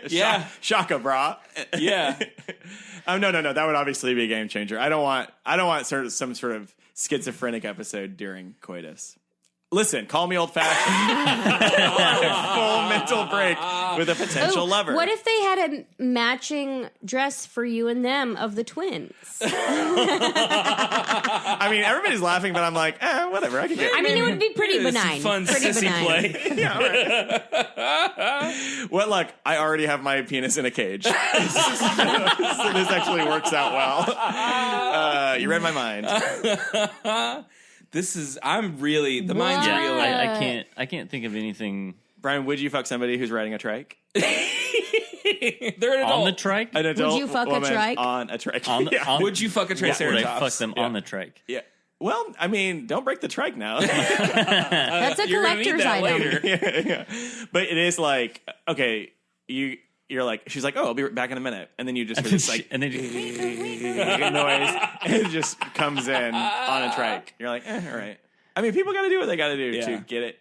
Yeah. shaka bra. Yeah. No. That would obviously be a game changer. I don't want sort of some sort of schizophrenic episode during coitus. Listen, call me old fashioned. Full mental break with a potential lover. What if they had a matching dress for you and them of the twins? I mean, everybody's laughing, but I'm like, whatever. I can get. I mean, it would be pretty It's benign. fun Pretty sissy benign. play. Yeah, right. What luck? I already have my penis in a cage, so this actually works out well. You read my mind. I'm really, the mind's What? really. I can't think of anything Brian, would you fuck somebody who's riding a trike? They're an adult. on the trike. An adult you fuck a woman trike? on a trike? Would you fuck a Would I triceratops? fuck them on the trike? Yeah. Well, I mean, don't break the trike now. That's a You're gonna need collector's that item. later. yeah. But it is like, okay, you're like, she's like, oh, I'll be back in a minute, and then you just hear this like and then noise, and it just comes in on a trike. You're like, all right. I mean, people got to do what they got to do to get it.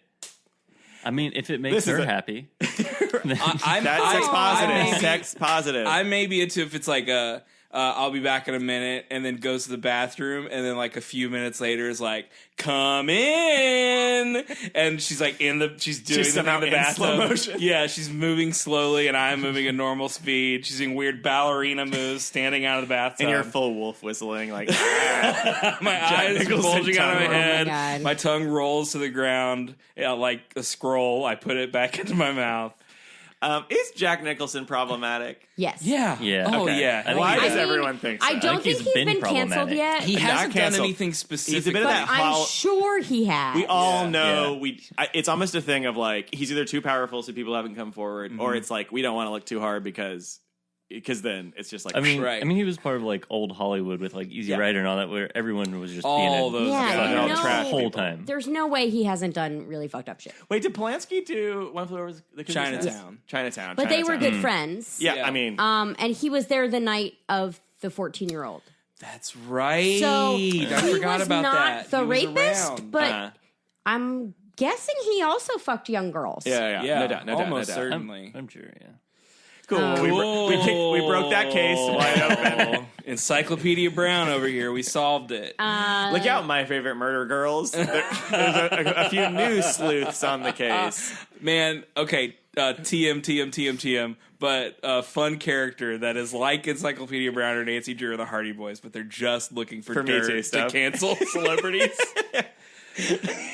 I mean, if it makes This is her a- happy, That's sex positive. Sex positive. I may be into if it's like a I'll be back in a minute, and then goes to the bathroom, and then like a few minutes later is like, come in, and she's like she's doing She's the thing in somehow the in bathtub. slow motion. Yeah, she's moving slowly, and I'm moving at normal speed. She's doing weird ballerina moves, standing out of the bathtub. and you're full wolf whistling like. my eyes Nicholson bulging out of my tongue. head. God. My tongue rolls to the ground like a scroll. I put it back into my mouth. Is Jack Nicholson problematic? Yes. Yeah. Oh, Okay. yeah. Why does I mean, everyone think so? I don't think he's been canceled problematic. yet. He hasn't done canceled. anything specific. He's a bit of that I'm sure he has. We all know Yeah. it's almost a thing of like he's either too powerful so people haven't come forward, or it's like we don't want to look too hard because then it's just like I mean, Right. he was part of like old Hollywood with like Easy Rider and all that, where everyone was just All being those Yeah, fucking you know, trash the whole people. time. There's no way he hasn't done really fucked up shit. Wait, did Polanski do One Flew Over the Cuckoo's Nest? Chinatown. But they were Chinatown. good friends. Yeah, Yeah. I mean, And he was there the night of the 14-year-old. That's right. So I he forgot was about not that. the He was rapist, around. but I'm guessing he also fucked young girls. yeah, yeah, no doubt, no almost doubt. certainly. I'm sure, yeah. Cool. We broke that case wide open. Encyclopedia Brown over here. We solved it. Look out, my favorite murder girls. There's a few new sleuths on the case. Man, okay, TM, but a fun character that is like Encyclopedia Brown or Nancy Drew or the Hardy Boys, but they're just looking for Me dirt Too to stuff. cancel celebrities.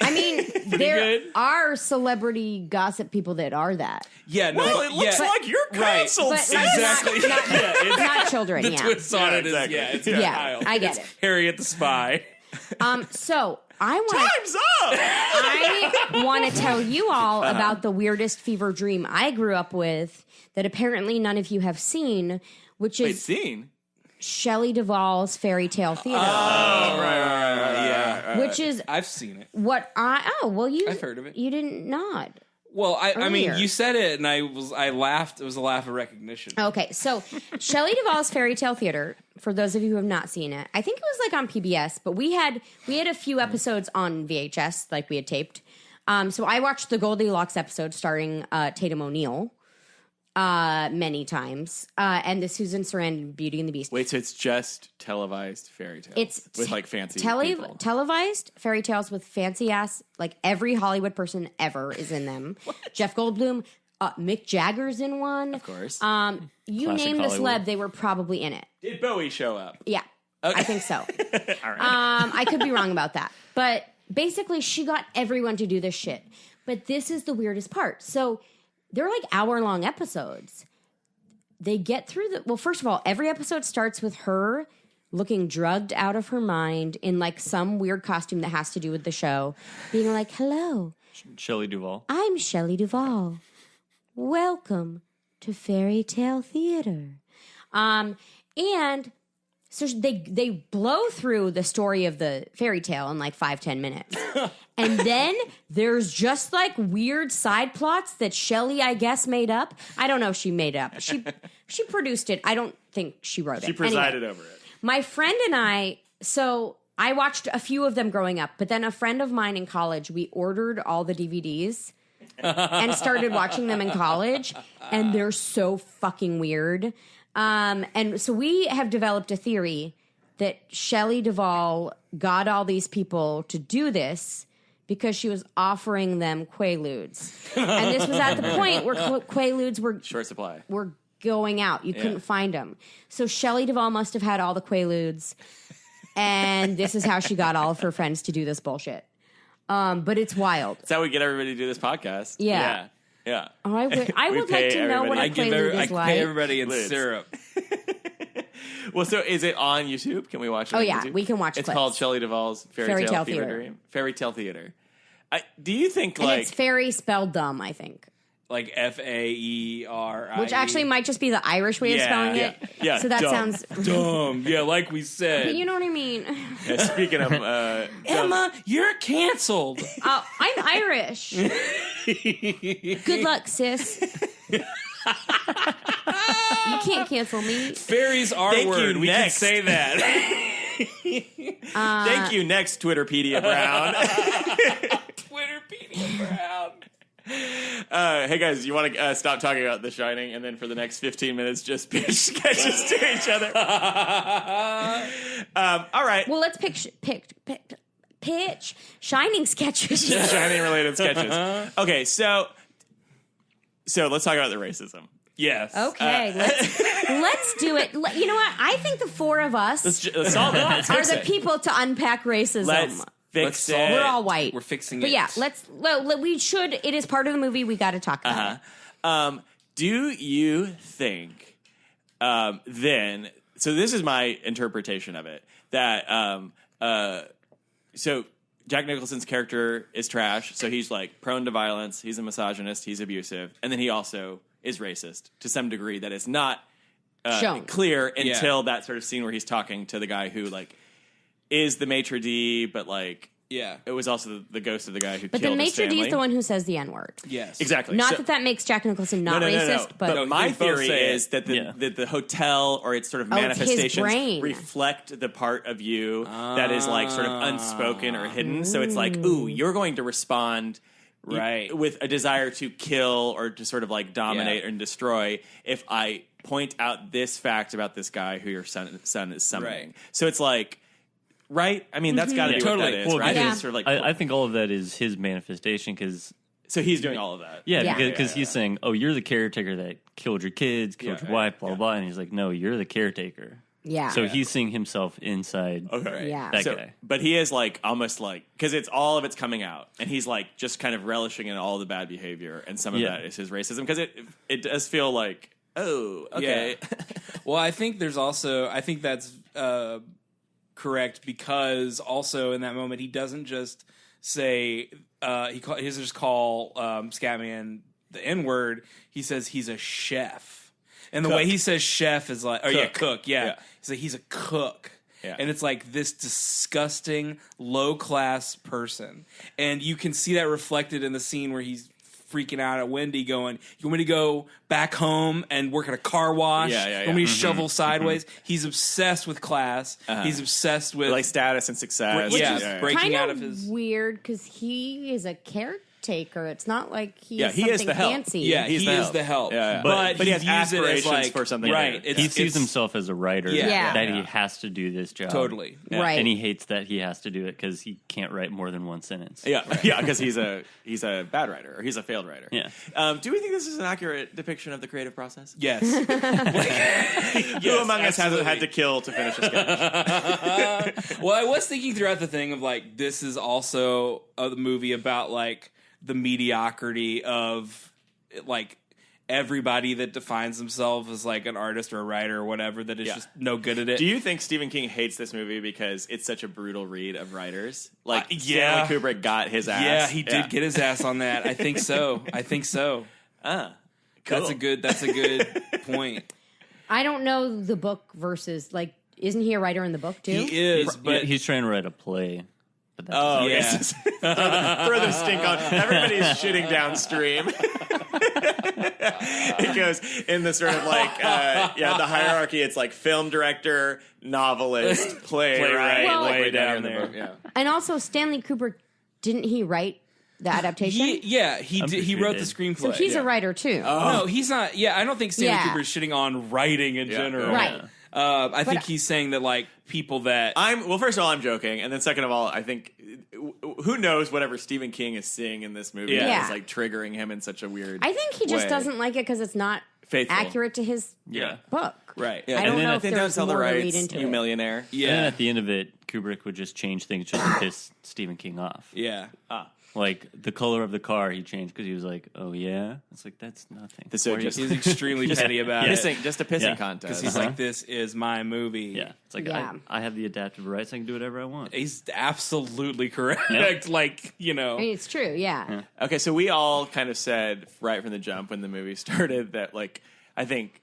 I mean, there good. are celebrity gossip people that are that. Yeah, no, Well, it looks like you're canceled. But sis. Exactly. not children, the yeah. twist on it is, exactly. it's Yeah. Kyle. I get It's it. Harriet the Spy. So I want Time's up. I want to tell you all about the weirdest fever dream I grew up with that apparently none of you have seen, which Wait, is scene? Shelley Duvall's Fairy Tale Theater. Yeah, which is I've seen it. what I've heard of it. You didn't nod. Well, I mean, Earlier. you said it, and I laughed. It was a laugh of recognition. Okay, so Shelley Duvall's Fairy Tale Theater, for those of you who have not seen it, I think it was like on PBS, but we had a few episodes on VHS, like we had taped. So I watched the Goldilocks episode starring Tatum O'Neal many times, and the Susan Sarandon Beauty and the Beast. Wait, so it's just televised fairy tales? It's with like fancy people. televised fairy tales with fancy ass, like every Hollywood person ever is in them. Jeff Goldblum, Mick Jagger's in one. Of course. You Classic name the Hollywood. celeb, they were probably in it. Did Bowie show up? Yeah, I think so. All right. I could be wrong about that. But basically, she got everyone to do this shit. But this is the weirdest part. So they're like hour-long episodes. They get through well, first of all, every episode starts with her looking drugged out of her mind in like some weird costume that has to do with the show, being like, hello, Shelley Duvall. I'm Shelley Duvall. Welcome to Fairy Tale Theater. And so they blow through the story of the fairy tale in like 5-10 minutes. And then there's just like weird side plots that Shelley, I guess, made up. I don't know if she made it up. She produced it. I don't think she wrote it. She presided Anyway, over it. my friend and I, so I watched a few of them growing up, but then a friend of mine in college, we ordered all the DVDs and started watching them in college, and they're so fucking weird. And so we have developed a theory that Shelley Duvall got all these people to do this because she was offering them Quaaludes. And this was at the point where Quaaludes were Short supply. going out. You couldn't find them. So Shelley Duvall must have had all the Quaaludes, and this is how she got all of her friends to do this bullshit. But it's wild. That's how we get everybody to do this podcast. Yeah. Yeah. Oh, I would pay like to know what a everybody. Quaalude is I like. pay everybody in Lids. syrup. Well, so is it on YouTube? Can we watch it Oh, on yeah, YouTube? we can watch It's clips. called Shelley Duvall's Fairy Tale Theater. Fairy Tale Theater. Do you think, And like... it's fairy spelled dumb, I think. Like FAERI. Which actually might just be the Irish way of spelling it. Yeah, So that dumb. sounds... dumb. Yeah, like we said. But you know what I mean? Yeah, speaking of... Emma, you're canceled. Oh, I'm Irish. Good luck, sis. You can't cancel me. Fairies are Thank you, word. We can next. say that. thank you, next Twitterpedia Brown. Twitterpedia Brown. Hey, guys, you want to stop talking about The Shining and then for the next 15 minutes just pitch sketches to each other? All right. Well, let's pitch Shining sketches. Shining-related sketches. Okay, so let's talk about the racism. Yes. Okay, let's do it. You know what? I think the four of us Let's solve it. Let's are fix the it. people to unpack racism. Let's fix it. We're all white. We're fixing But it. yeah, we should. It is part of the movie. We got to talk about it. Do you think then? So this is my interpretation of it. That so Jack Nicholson's character is trash. So he's like prone to violence. He's a misogynist. He's abusive, and then he also is racist to some degree. That is not clear until that sort of scene where he's talking to the guy who like is the maitre d', but like. Yeah. It was also the ghost of the guy who But killed the his maitre family. d' is the one who says the N-word. Yes. Exactly. Not So- that makes Jack Nicholson not no. racist, but my they both theory say is it. that the hotel or its sort of it's his manifestations brain. reflect the part of you that is like sort of unspoken or hidden. So it's like, ooh, you're going to respond Right. with a desire to kill or to sort of like dominate and destroy if I point out this fact about this guy who your son is summoning. Right. So it's like, right? I mean, that's got to be Totally. what that is, Well, right? Yeah. It's sort of like, I think all of that is his manifestation because. so he's doing all of that. Yeah. Because he's saying, "Oh, you're the caretaker that killed your kids, killed your wife, blah blah blah," and he's like, "No, you're the caretaker." yeah. So he's seeing himself inside Okay. Yeah. that So, guy. but he is like almost like because it's all of it's coming out, and he's like just kind of relishing in all the bad behavior, and some of Yeah. that is his racism because it does feel like okay, Well, I think there's also I think that's correct because also in that moment he doesn't just say he doesn't just call Scatman the N-word. He says he's a chef, and the Cook. way he says chef is like cook. Yeah. He's like he's a cook. Yeah. And it's like this disgusting low class person, and you can see that reflected in the scene where he's freaking out at Wendy going, you want me to go back home and work at a car wash? Yeah. You want me to shovel sideways? He's obsessed with class. He's obsessed with like status and success. Which is breaking kind out of of his weird because he is a caretaker. It's not like he Yeah, is he something is the help. fancy. Yeah, He's he the is help. the help. Yeah. But he has views it as aspirations like, for something right. bigger. He sees himself as a writer. Yeah. That he has to do this job. Totally. Right. And he hates that he has to do it because he can't write more than one sentence. Yeah, because he's a bad writer or he's a failed writer. Yeah. Do we think this is an accurate depiction of the creative process? Yes. Who among us hasn't had to kill to finish a sketch? Well, I was thinking throughout the thing of like this is also a movie about like the mediocrity of like everybody that defines themselves as like an artist or a writer or whatever that is just no good at it. Do you think Stephen King hates this movie because it's such a brutal read of writers? Like yeah. Stanley Kubrick got his ass. Yeah, he did get his ass on that. I think so. Cool. That's a good point. I don't know the book versus like. Isn't he a writer in the book too? He is, Yeah, but he's trying to write a play. But that's Oh, Yeah. yes. Throw the stink on. Everybody's shitting downstream. It goes in the sort of like, the hierarchy. It's like film director, novelist, playwright, Well- way down in the there. book. Yeah. And also, Stanley Kubrick, didn't he write the adaptation? he did. pretty He sure wrote he the did. screenplay. So he's a writer too. No, he's not. Yeah, I don't think Stanley Yeah. Kubrick's shitting on writing in general. Right. I think he's saying that like people that First of all, I'm joking, and then second of all, I think who knows whatever Stephen King is seeing in this movie Yeah. is like triggering him in such a weird. I think he just way. doesn't like it because it's not Faithful. accurate to his Yeah. book. right. Yeah, I don't and then know I if think there's don't sell the more to read rights, into you it. millionaire. And then Yeah. at the end of it, Kubrick would just change things just to piss Stephen King off. Yeah. Like the color of the car, he changed because he was like, "Oh yeah," it's like that's nothing. So Why are just- you- He's extremely petty about it. Just a pissing Yeah. contest. Because he's like, this is my movie. yeah, it's like Yeah. I have the adaptive rights. I can do whatever I want. He's absolutely correct. Yeah. Like, I mean, it's true. Yeah. Okay, so we all kind of said right from the jump when the movie started that, like, I think,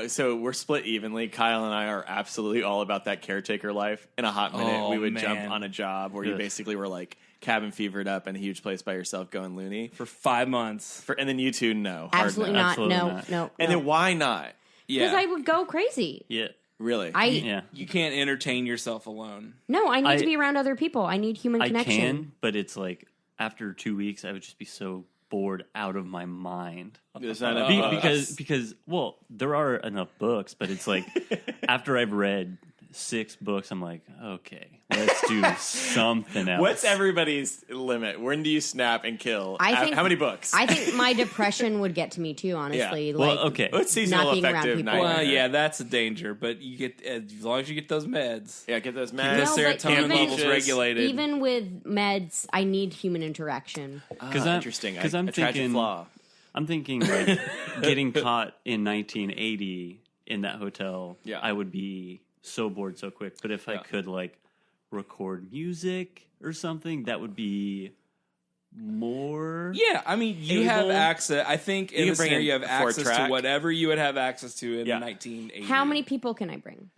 so we're split evenly. Kyle and I are absolutely all about that caretaker life. In a hot minute, Oh, we would man. jump on a job where you Ugh. basically were, like, cabin fevered up in a huge place by yourself going loony. For 5 months. And then you two, no. hard Absolutely no. not. Absolutely No, not. no. And then why not? Because Yeah. I would go crazy. Yeah, Really? yeah. You can't entertain yourself alone. No, I need I- to be around other people. I need human I connection. can, but it's like after 2 weeks, I would just be so bored out of my mind. There's not enough Because well, there are enough books, but it's like after I've read 6 books, I'm like, okay, let's do something else. What's everybody's limit? When do you snap and kill? I think How many books? I think my depression would get to me too. Honestly, Yeah. like Well, okay. What's seasonal not being around affective people. nightmare? Well, yeah, that's a danger. But you get as long as you get those meds. Yeah, get those The meds. No, but serotonin even- levels regulated. even with meds, I need human interaction. Because I'm interesting. Because I'm a tragic thinking, flaw. I'm thinking like getting caught in 1980 in that hotel. Yeah. I would be so bored so quick. But if I could like record music or something, that would be more. Yeah, I mean, you have access. I think in can this bring scenario, you in have a access to 4-track. whatever you would have access to in 1980. How many people can I bring?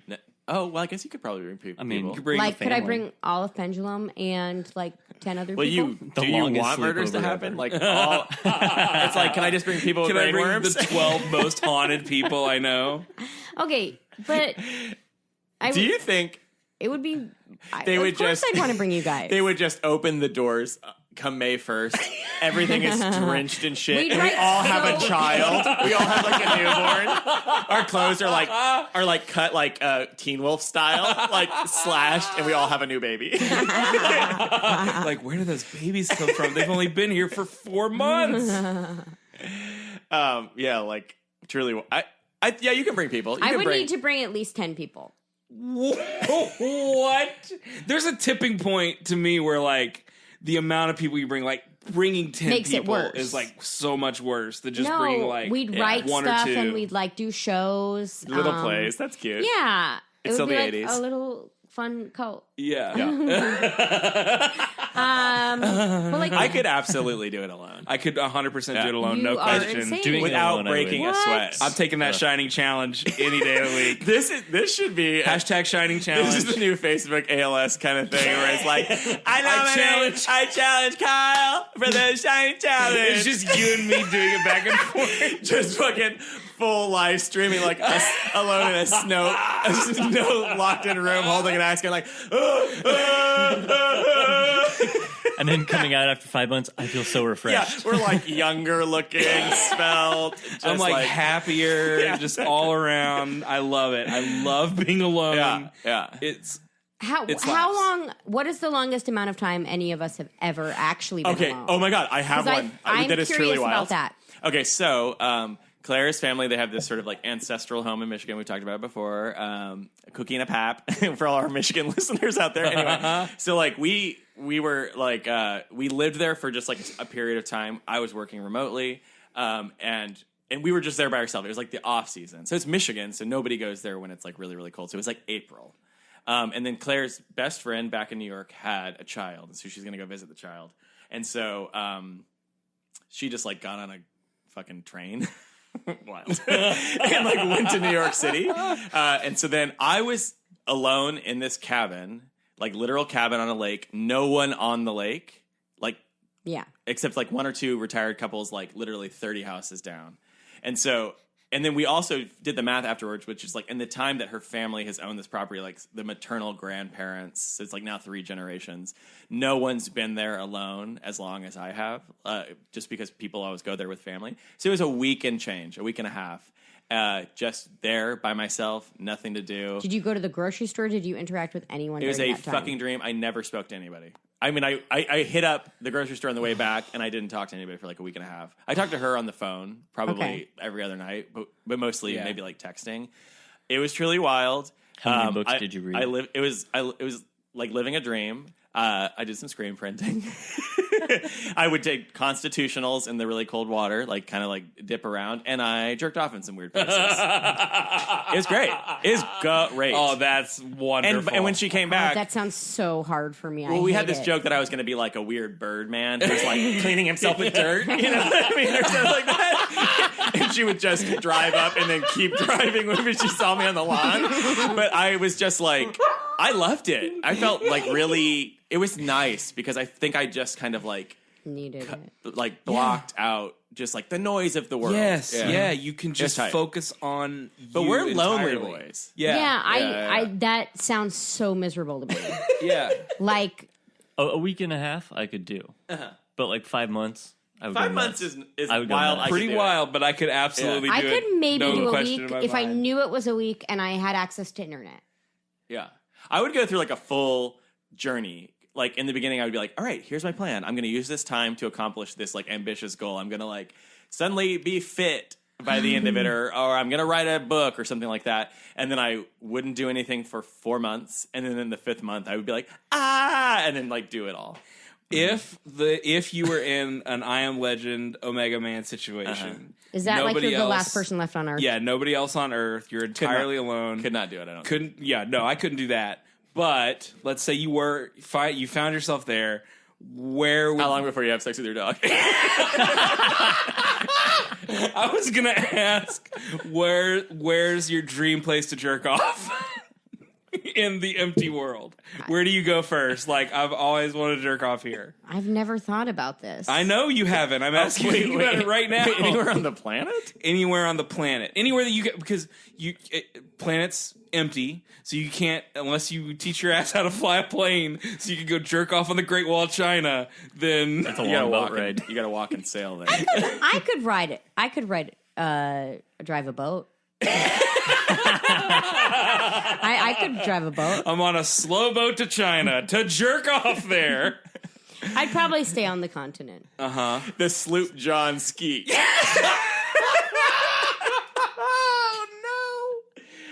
Oh, well, I guess you could probably bring people. I mean, You could bring Like, the could I family. bring all of Pendulum and like 10 other Well, people? The do you longest want murders to sleepover happen? ever. Like, all, it's like, can I just bring people with Can I bring brainworms? the 12 most haunted people I know? Okay, but Do you think it would be? They would of course, just- I'd want to bring you guys. they would just open the doors come May 1st? Everything is drenched in shit, We'd and we write all have a so- child. We all have like a newborn. Our clothes are like cut like Teen Wolf style, like slashed, and we all have a new baby. Like, where do those babies come from? They've only been here for 4 months. Yeah, like truly. Yeah, you can bring people. You I can would bring, need to bring at least 10 people. What? There's a tipping point to me where, like, the amount of people you bring, like, bringing 10 Makes it people worse. is, like, so much worse than just No, bringing, like, we'd write one stuff or two. and we'd like do shows. little plays. That's cute. Yeah, It's it still would be the like 80s. a little fun cult. Yeah. Well, like I could absolutely do it alone. I could 100% do it alone, You no are question. insane. Doing it Without alone, I breaking would. a sweat. I'm taking that Shining Challenge any day of the week. This should be Hashtag Shining This Challenge. is the new Facebook ALS kind of thing where it's like, I challenge Kyle for the Shine Challenge. It's just you and me doing it back and forth. just fucking full live streaming, like us alone in a snow locked in room holding an axe, going like, And then coming out after 5 months, I feel so yeah, refreshed. we're like younger looking, svelte. Just I'm like happier, Yeah, just exactly. all around. I love it. I love being alone. yeah. It's how It slaps. how long? What is the longest amount of time any of us have ever actually been Okay. alone? Oh my God, I have 'Cause one. I'm that is curious truly wild. about that. Okay, so Claire's family, they have this sort of like ancestral home in Michigan. We talked about it before. A cookie and a pap for all our Michigan listeners out there. Anyway, so like we were like we lived there for just like a period of time. I was working remotely, and we were just there by ourselves. It was like the off season, so it's Michigan, so nobody goes there when it's like really really cold. So it was like April. And then Claire's best friend back in New York had a child, and so she's going to go visit the child. And so she just like got on a fucking train, wild, and like went to New York City. And so then I was alone in this cabin, like literal cabin on a lake, no one on the lake, like Yeah. except like one or two retired couples, like literally 30 houses down. And so, and then we also did the math afterwards, which is like in the time that her family has owned this property, like the maternal grandparents, so it's like now 3 generations. No one's been there alone as long as I have, just because people always go there with family. So it was a week and change, a week and a half, just there by myself, nothing to do. Did you go to the grocery store? Did you interact with anyone? It was during a that time? fucking dream. I never spoke to anybody. I mean, I hit up the grocery store on the way back, and I didn't talk to anybody for like a week and a half. I talked to her on the phone probably Okay. every other night, but mostly Yeah. maybe like texting. It was truly wild. How many books did you read? It was like living a dream. I did some screen printing. I would take constitutionals in the really cold water, like kind of like dip around, and I jerked off in some weird places. It was great. It was great. oh, that's wonderful. and when she came Oh, back, that sounds so hard for me. well, we had hate this it. joke that I was going to be like a weird bird man who's like cleaning himself with dirt, you know what I mean, or something like that. And she would just drive up and then keep driving when she saw me on the lawn. But I was just like, I loved it. I felt like really, it was nice because I think I just kind of like needed it. like blocked out just like the noise of the world. yes, yeah. you can just tight. focus on you But we're lonely entirely. boys. Yeah. Yeah, I yeah. that sounds so miserable to me. Yeah. Like, A week and a half, I could do. But like 5 months, I would 5 go months nuts. is I would go wild. nuts. I could Pretty do it. wild, but I could absolutely do I it. could maybe No do a question in week my if I mind. knew it was a week and I had access to internet. Yeah. I would go through like a full journey. Like in the beginning, I would be like, all right, here's my plan. I'm going to use this time to accomplish this like ambitious goal. I'm going to like suddenly be fit by the end of it, or I'm going to write a book or something like that. And then I wouldn't do anything for 4 months. And then in the 5th month, I would be like, and then like do it all. If you were in an I Am Legend Omega Man situation, Is that like you're the last person left on Earth? Yeah, nobody else on Earth. You're entirely alone. Could not do it. I don't. Couldn't. Yeah, no, I couldn't do that. But let's say you found yourself there. How long before you have sex with your dog? I was gonna ask where's your dream place to jerk off in the empty world? Where do you go first? Like, I've always wanted to jerk off here. I've never thought about this. I know you haven't. I'm asking you about it right now. Anywhere on the planet? Anywhere on the planet. Anywhere that you get, because planet's empty, so you can't, unless you teach your ass how to fly a plane so you can go jerk off on the Great Wall of China, then That's a long boat ride. You gotta walk and sail there. I could ride it. I could drive a boat. I could drive a boat. I'm on a slow boat to China to jerk off there. I'd probably stay on the continent. The Sloop John Ski.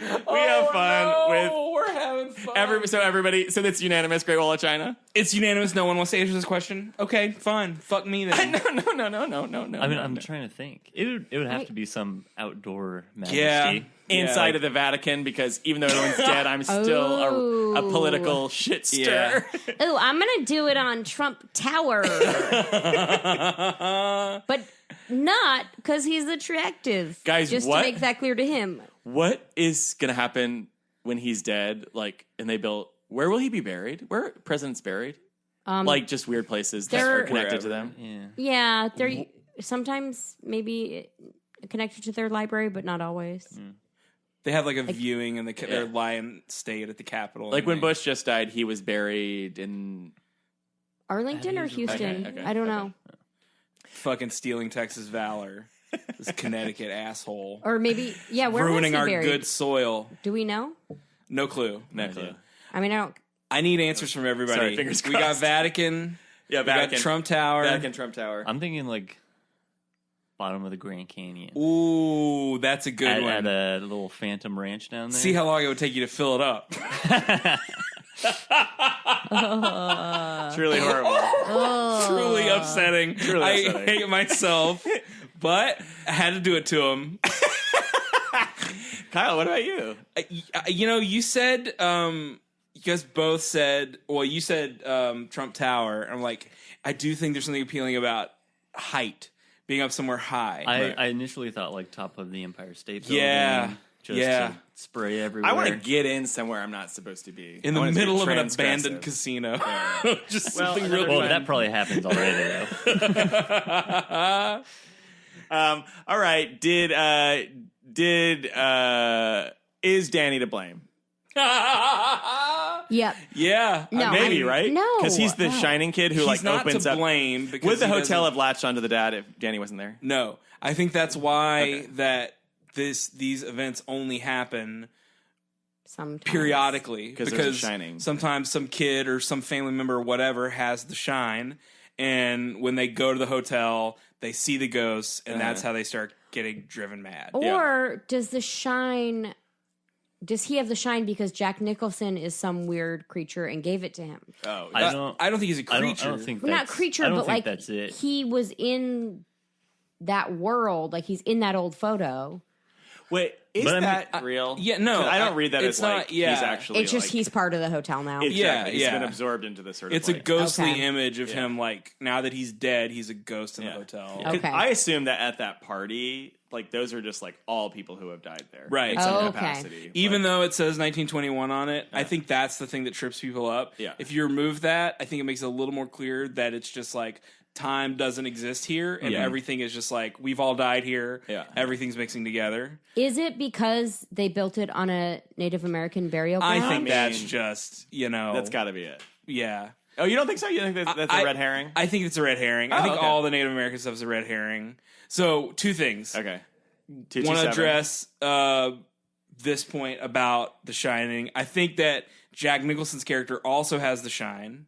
We have fun with. We're having fun. So that's unanimous. Great Wall of China. It's unanimous. No one wants to answer this question. Okay, fine. Fuck me then. No. I mean, I'm trying to think. It would have to be some outdoor majesty. Yeah. Inside of the Vatican, because even though everyone's dead, I'm still a political shit stir. Yeah. Oh, I'm gonna do it on Trump Tower, but not because he's attractive. Guys, just what? to make that clear to him. What is gonna happen when he's dead? Like, and they built. Where will he be buried? Where are presidents buried? Like just weird places that are connected to them. Yeah, they're sometimes maybe connected to their library, but not always. They have like a viewing in their lion state at the Capitol. Like when Bush just died, he was buried in Arlington or Houston. Okay, I don't know. fucking stealing Texas valor. This Connecticut asshole. Or maybe, where ruining was he our buried? good soil. Do we know? No clue. No clue. I mean, I don't. I need answers from everybody. Sorry, fingers we got crossed. Vatican. Yeah, We Vatican. got Trump Tower. Vatican Trump Tower. I'm thinking like bottom of the Grand Canyon. Ooh, that's a good one. At a little Phantom Ranch down there. See how long it would take you to fill it up. It's really horrible. Truly upsetting. I upsetting. hate myself, but I had to do it to him. Kyle, what about you? You said, you guys both said, well, you said Trump Tower. I'm like, I do think there's something appealing about height, being up somewhere high. I initially thought like top of the Empire State Building. Yeah. Just Yeah. to spray everywhere. I want to get in somewhere I'm not supposed to be. in I the wanna be middle of an transgressive. abandoned casino. Just Well, something another real Well, fun. that probably happens already though. All right. Is Danny to blame? Yep. Yeah. No, Maybe, right? No. Because he's the shining kid who He's not opens to up. blame because Would the he hotel doesn't- have latched onto the dad if Danny wasn't there? No. I think that's why that these events only happen Sometimes. periodically 'Cause there's a shining. sometimes some kid or some family member or whatever has the shine, and when they go to the hotel they see the ghosts, and that's how they start getting driven mad. Or does the shine? Does he have the shine because Jack Nicholson is some weird creature and gave it to him? Oh, I don't think he's a creature. I don't think Well, not that's- creature, I don't but think like that's it. he was in that world. Like he's in that old photo. wait, is But I mean, that real? yeah, no, 'Cause I don't read that it's as not- like yeah. he's actually. It's just like, he's part of the hotel now. Exactly. Yeah, He's yeah. been absorbed into this sort of. It's a place. ghostly Okay. image of him, like, now that he's dead, he's a ghost in the hotel. 'Cause Okay. I assume that at that party, like those are just like all people who have died there, Right. In some Oh, okay. capacity. Even though it says 1921 on it, I think that's the thing that trips people up. Yeah. If you remove that, I think it makes it a little more clear that it's just like time doesn't exist here, and everything is just like we've all died here. Yeah. Everything's mixing together. Is it because they built it on a Native American burial ground? I think mean, that's just that's got to be it. yeah. Oh, you don't think so? You think that's a red herring? I think it's a red herring. I think okay. all the Native American stuff is a red herring. So two things. Okay. Want 227. to address this point about The Shining. I think that Jack Nicholson's character also has the shine,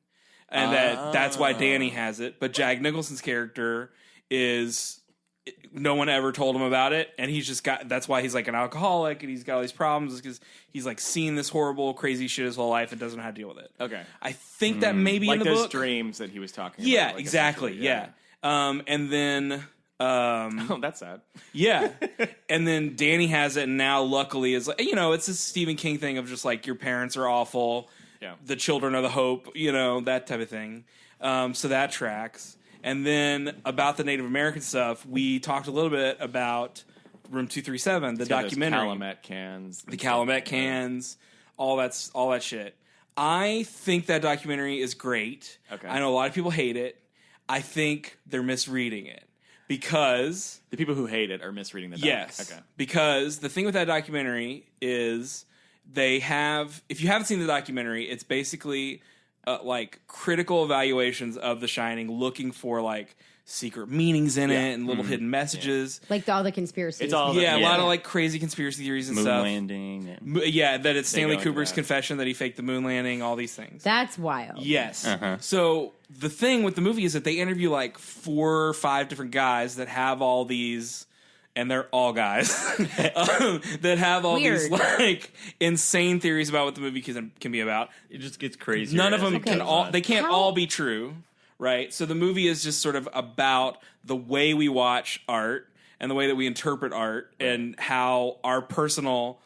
and that's why Danny has it. But Jack Nicholson's character is no one ever told him about it, and he's just got. That's why he's like an alcoholic, and he's got all these problems because he's like seen this horrible, crazy shit his whole life and doesn't know how to deal with it. Okay, I think that maybe like in the those book, dreams that he was talking yeah, about. Like, exactly, yeah. And then. Oh, that's sad. Yeah. And then Danny has it, and now luckily is like, it's a Stephen King thing of just like your parents are awful, the children are the hope, that type of thing. So that tracks. And then about the Native American stuff, we talked a little bit about Room 237, the documentary. Calumet cans. The Calumet cans, all that shit. I think that documentary is great. Okay. I know a lot of people hate it. I think they're misreading it. Because the people who hate it are misreading the doc. Yes. Okay. Because the thing with that documentary is they have, if you haven't seen the documentary, it's basically like critical evaluations of The Shining, looking for like secret meanings in it and little hidden messages. Like all the conspiracies. It's all a lot of like crazy conspiracy theories and moon stuff. landing. And That it's Stanley go into Kubrick's that. confession that he faked the moon landing, all these things. That's wild. Yes. Uh-huh. So the thing with the movie is that they interview like 4 or 5 different guys that have all these, and they're all guys that have all these Weird. like insane theories about what the movie can be about. it just gets crazy. None of them Okay. they can't How- all be true, right? So the movie is just sort of about the way we watch art and the way that we interpret art and how our personal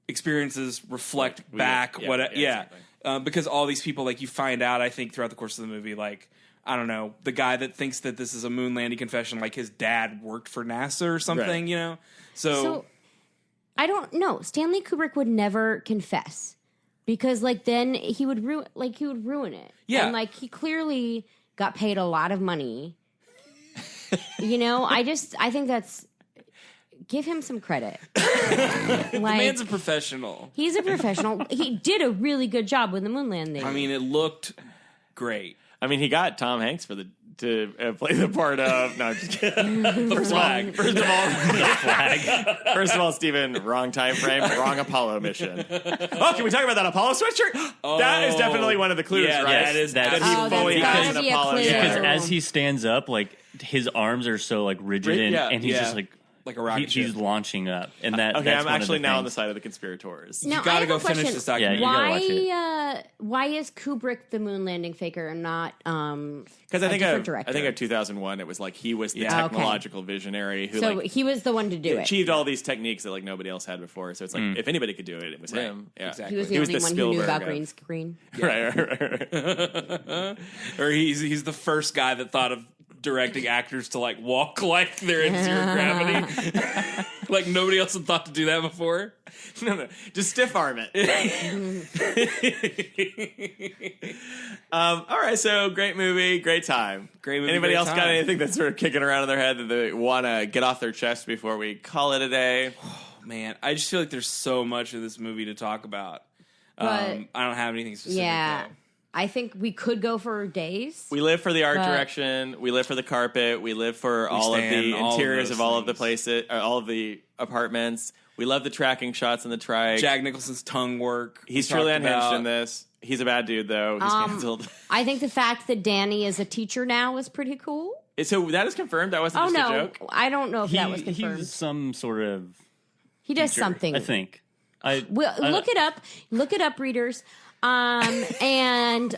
experiences reflect back exactly. because all these people, like, you find out, I think, throughout the course of the movie, like, I don't know, the guy that thinks that this is a moon landing confession, like his dad worked for NASA or something, Right. So I don't know. Stanley Kubrick would never confess because, like, then he would ruin it. Yeah. and like he clearly got paid a lot of money. I think that's give him some credit. the man's a professional. He's a professional. He did a really good job with the moon landing. I mean, it looked great. I mean, he got Tom Hanks to play the part of. No, I'm just kidding. The flag. First of all, Steven, wrong time frame, wrong Apollo mission. Oh, can we talk about that Apollo sweatshirt? That is definitely one of the clues, Yeah, right? that That is- he Oh, fully that's has gotta an be a Apollo clue. shirt. Because as he stands up, like his arms are so like rigid, and he's just like a rocket he's ship. launching up, and that. Okay, that's I'm one of actually the now on the things. side of the conspirators. Now, You gotta I have go a finish question. this documentary. Yeah, you gotta watch Why is Kubrick the moon landing faker and not Because I a think different of director? 2001, it was like he was the Yeah. technological visionary who So like he was the one to do it. achieved all these techniques that like nobody else had before. So it's like if anybody could do it, it was Right. him. Yeah. Exactly. He was the He was only the one who knew Spielberg about of- green screen. Right. Or he's the first guy that thought of directing actors to like walk like they're in zero gravity. Like nobody else had thought to do that before. No, just stiff arm it. All right, so great movie, great time. Great movie, Anybody great else got time. anything that's sort of kicking around in their head that they want to get off their chest before we call it a day? Man, I just feel like there's so much of this movie to talk about. But- I don't have anything specific. Yeah. though. I think we could go for days. We live for the art But- direction. We live for the carpet. We live for all of stand the all of interiors those of all of the things. places, all of the apartments. We love the tracking shots and the trike. Jack Nicholson's tongue work. He's we truly talked unhinged about. in this. He's a bad dude, though. He's canceled. I think the fact that Danny is a teacher now is pretty cool. So that is confirmed. That wasn't Oh just a no, joke. I don't know if that was confirmed. He's some sort of He does teacher, something. I think. Well, look it up. Look it up, readers. And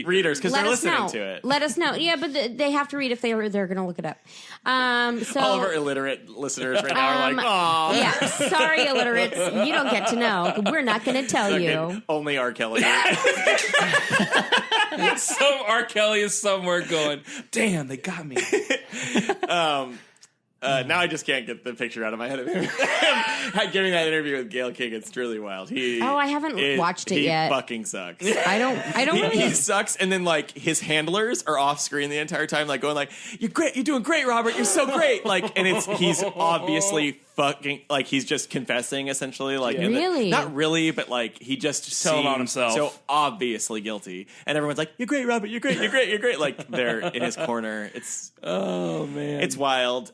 Readers, because let they're us listening know. to it. Let us know. Yeah, but they have to read if they're going to look it up. So All of our illiterate listeners right now are like, "Aw, yeah, sorry, illiterates, you don't get to know. We're not going to tell you. only R. Kelly." Some R. Kelly is somewhere going, damn, they got me. Now I just can't get the picture out of my head of him giving that interview with Gail King. It's truly wild. I haven't watched it yet. He fucking sucks. I don't really. He sucks, and then like his handlers are off screen the entire time, like going like, "You're great, you're doing great, Robert. You're so great." Like, and he's obviously fucking like he's just confessing essentially, like in the- Really? not really, but like he just telling on seems himself. so obviously guilty, and everyone's like, "You're great, Robert. You're great. You're great. You're great." Like they're in his corner. It's Man. it's wild.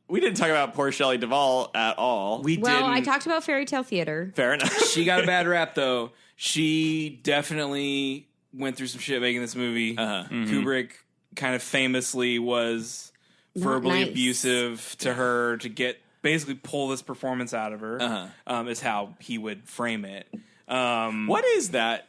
We didn't talk about poor Shelley Duvall at all. We Well, didn't. I talked about fairy tale theater. Fair enough. She got a bad rap, though. She definitely went through some shit making this movie. Uh-huh. Kubrick kind of famously was verbally nice. abusive to her to basically pull this performance out of her. Is how he would frame it. What is that?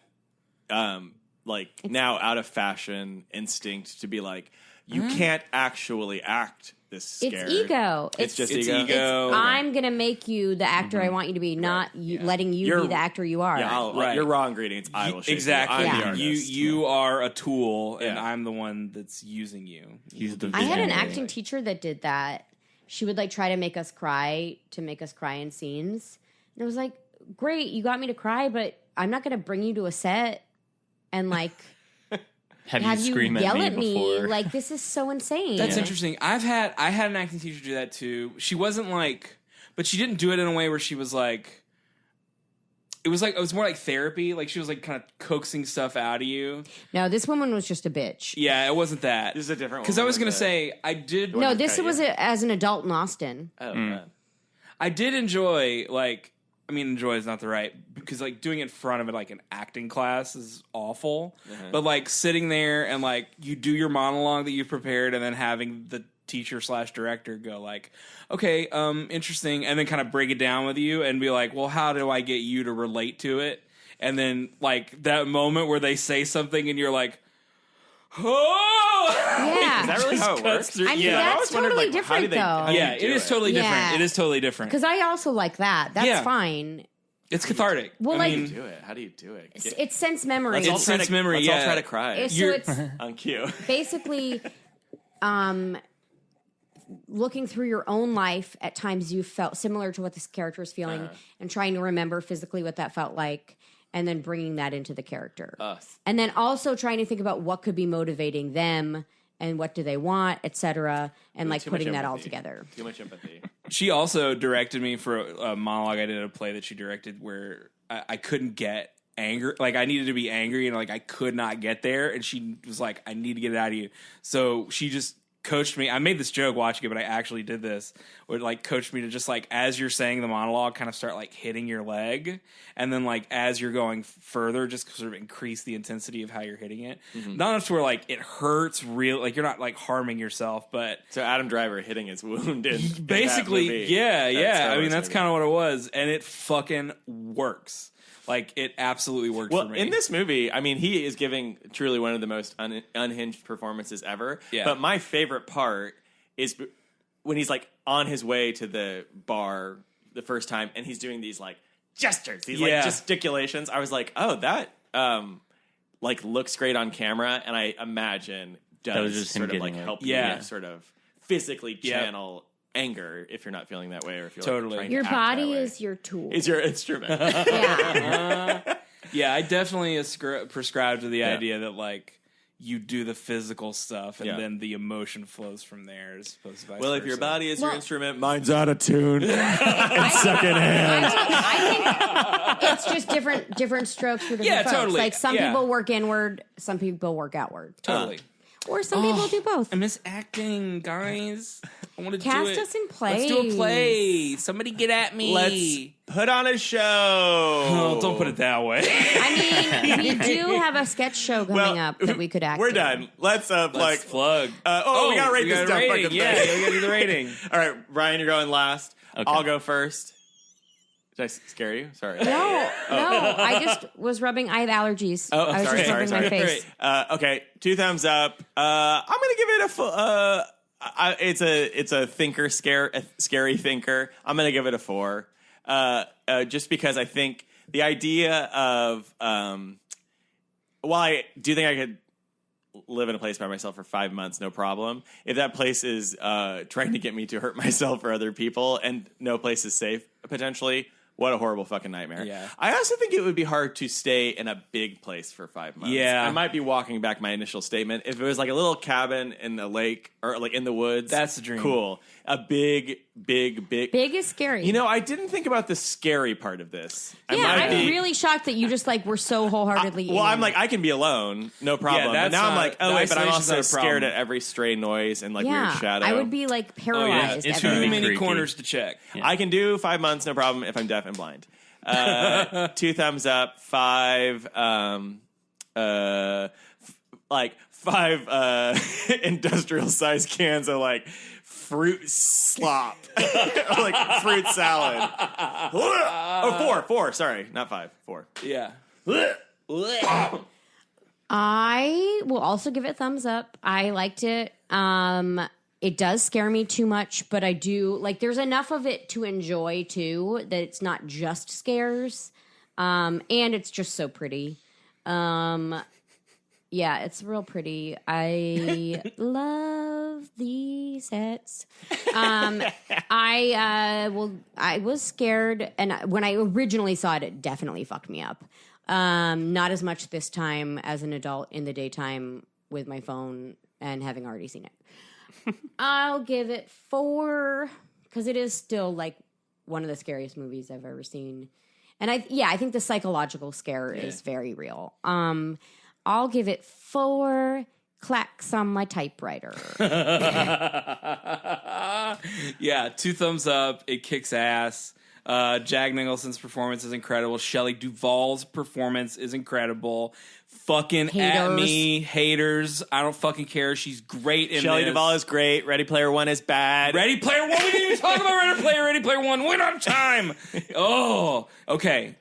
Now out of fashion instinct to be like, you can't actually act this scared. It's ego. It's just it's ego. ego. I'm going to make you the actor I want you to be, not letting you be the actor you are. Yeah, Right. You're wrong, greetings. I will shape Exactly. you. I'm Yeah. the artist. You are a tool, and Yeah. I'm the one that's using you. He's the I had an visionary. acting teacher that did that. She would try to make us cry in scenes. And it was like, great, you got me to cry, but I'm not going to bring you to a set and Have have you you scream yell at me before? This is so insane. That's interesting. I had an acting teacher do that too. She wasn't but she didn't do it in a way where she was it was more like therapy. She was kind of coaxing stuff out of you. No, this woman was just a bitch. Yeah, it wasn't that. This is a different one. Because I was going to say, I did. No, this cut was as an adult in Austin. Oh, man. I did enjoy, enjoy is not the right, because doing it in front of it an acting class is awful. But sitting there and you do your monologue that you've prepared, and then having the teacher/director go okay, interesting, and then kind of break it down with you and be well, how do I get you to relate to it? And then that moment where they say something and you're oh, Yeah. Is that really how it works? I mean, that's totally different, though. yeah, it is totally different. Yeah. It is totally different. Because I also like that. That's Yeah. fine. It's cathartic. Well, I How do mean, you do it? How do you do it? It's sense memory. Let's all It's try sense to- memory, Let's all yeah. try to cry So it's on cue. basically looking through your own life at times you felt similar to what this character is feeling and trying to remember physically what that felt like, and then bringing that into the character. Us. And then also trying to think about what could be motivating them and what do they want, etc., and Too much putting that all empathy. together. Too much empathy. she also directed me for a monologue I did at a play that she directed where I couldn't get anger. I needed to be angry and I could not get there. And she was like, I need to get it out of you. So she just coached me. I made this joke watching it, but I actually did this. Would coached me to just as you're saying the monologue, kind of start hitting your leg, and then as you're going further, just sort of increase the intensity of how you're hitting it. Not enough to where it hurts real. You're not harming yourself, but So Adam Driver hitting his wound in basically, that movie. yeah. Star I mean, Wars that's movie. kind of what it was, and it fucking works. It absolutely worked Well, for me. in this movie, I mean, he is giving truly one of the most unhinged performances ever. Yeah. But my favorite part is when he's on his way to the bar the first time, and he's doing these gestures, these gesticulations. I was like, oh, that looks great on camera, and I imagine was does just him sort of getting it. help Yeah. you sort of physically channel anger if you're not feeling that way, or if you're Totally. trying to Your act that body way. is your tool. Is your instrument. yeah. Yeah, I definitely prescribe to the idea that you do the physical stuff and Yeah. then the emotion flows from there. As opposed to vice Well, if your versa. body is your Well- instrument, mine's out of tune. It's secondhand. I think it's just different strokes for different Yeah, folks. totally. Some Yeah. people work inward, some people work outward. totally. Or some people do both. I miss acting, guys. I want to Cast do it. us in Let's do a plays. play. Somebody get at me. Let's put on a show. Oh, don't put it that way. I mean, we do have a sketch show coming up that we could act We're in. done. Let's Let's plug. we gotta rate this dumb rating. fucking Yeah, thing. we gotta do the rating. All right, Ryan, you're going last. Okay. I'll go first. Did I scare you? Sorry. No, I just was rubbing. I have allergies. Oh, I was sorry, just sorry, rubbing my sorry. face. Okay, 2 thumbs up. I'm gonna give it a full. It's a scary thinker. I'm gonna give it a 4. Just because I think the idea of while I do think I could live in a place by myself for 5 months, no problem. If that place is trying to get me to hurt myself or other people, and no place is safe, potentially, what a horrible fucking nightmare. Yeah. I also think it would be hard to stay in a big place for 5 months. Yeah. I might be walking back my initial statement. If it was a little cabin in a lake or in the woods, That's the dream. Cool. A big. Big is scary. I didn't think about the scary part of this. yeah, I'm really shocked that you just were so wholeheartedly. Well, I'm in. I can be alone, no problem. Yeah, but now I'm that's oh not- wait, but I'm isolation's not also a problem. scared at every stray noise and weird shadow. I would be paralyzed. it's every Too really night. many creaky. corners to check. I can do 5 months, no problem, if I'm deaf and blind. 2 thumbs up. 5. 5 industrial sized cans of fruit slop, or like fruit salad. Oh, four. Sorry, not 5. 4. Yeah. I will also give it thumbs up. I liked it. It does scare me too much, but I do like. There's enough of it to enjoy too. That it's not just scares, and it's just so pretty. Yeah, it's real pretty. I love the sets. I was scared, and when I originally saw it, it definitely fucked me up. Not as much this time as an adult in the daytime with my phone and having already seen it. I'll give it 4 because it is still like one of the scariest movies I've ever seen. And I think the psychological scare is very real. I'll give it 4 clacks on my typewriter. Yeah, 2 thumbs up. It kicks ass. Jack Nicholson's performance is incredible. Shelley Duvall's performance is incredible. Fucking at me, haters. I don't fucking care. She's great in Shelley this. Duvall is great. Ready Player One is bad. Ready Player One. We didn't even talk about Ready Player One. We don't have time. Oh, okay.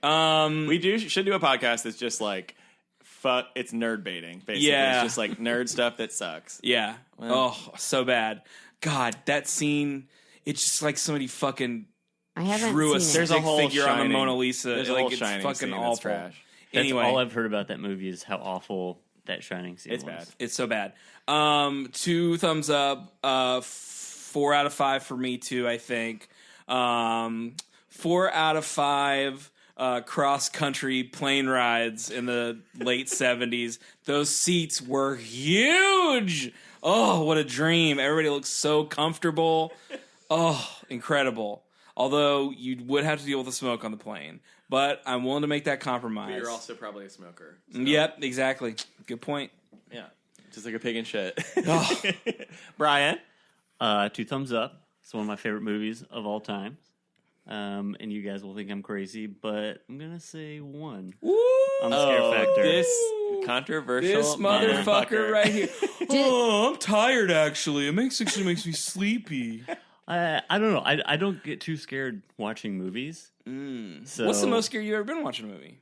We should do a podcast that's just like fuck. It's nerd baiting. Basically, Yeah. It's just like nerd stuff that sucks. Yeah. Well. Oh, so bad. God, that scene. It's just like somebody fucking I haven't drew a seen it. There's a stick whole figure on the Shining- Mona Lisa. There's a Like, whole it's Shining fucking scene that's awful. trash. That's Anyway, all I've heard about that movie is how awful that Shining scene It's was. bad. it's so bad. 2 thumbs up. 4 out of 5 for me too. I think. 4 out of 5. Cross country plane rides in the late 70s. Those seats were huge. Oh, what a dream! Everybody looks so comfortable. Oh, incredible. Although you would have to deal with the smoke on the plane, but I'm willing to make that compromise. But you're also probably a smoker. So. Yep, exactly. Good point. Yeah. Just like a pig in shit. Oh. Brian? 2 thumbs up. It's one of my favorite movies of all time. And you guys will think I'm crazy, but I'm going to say 1 on the scare factor. This controversial This motherfucker right here. I'm tired. Actually, it actually makes me sleepy. I don't know. I don't get too scared watching movies. So, What's the most scary you ever been watching a movie?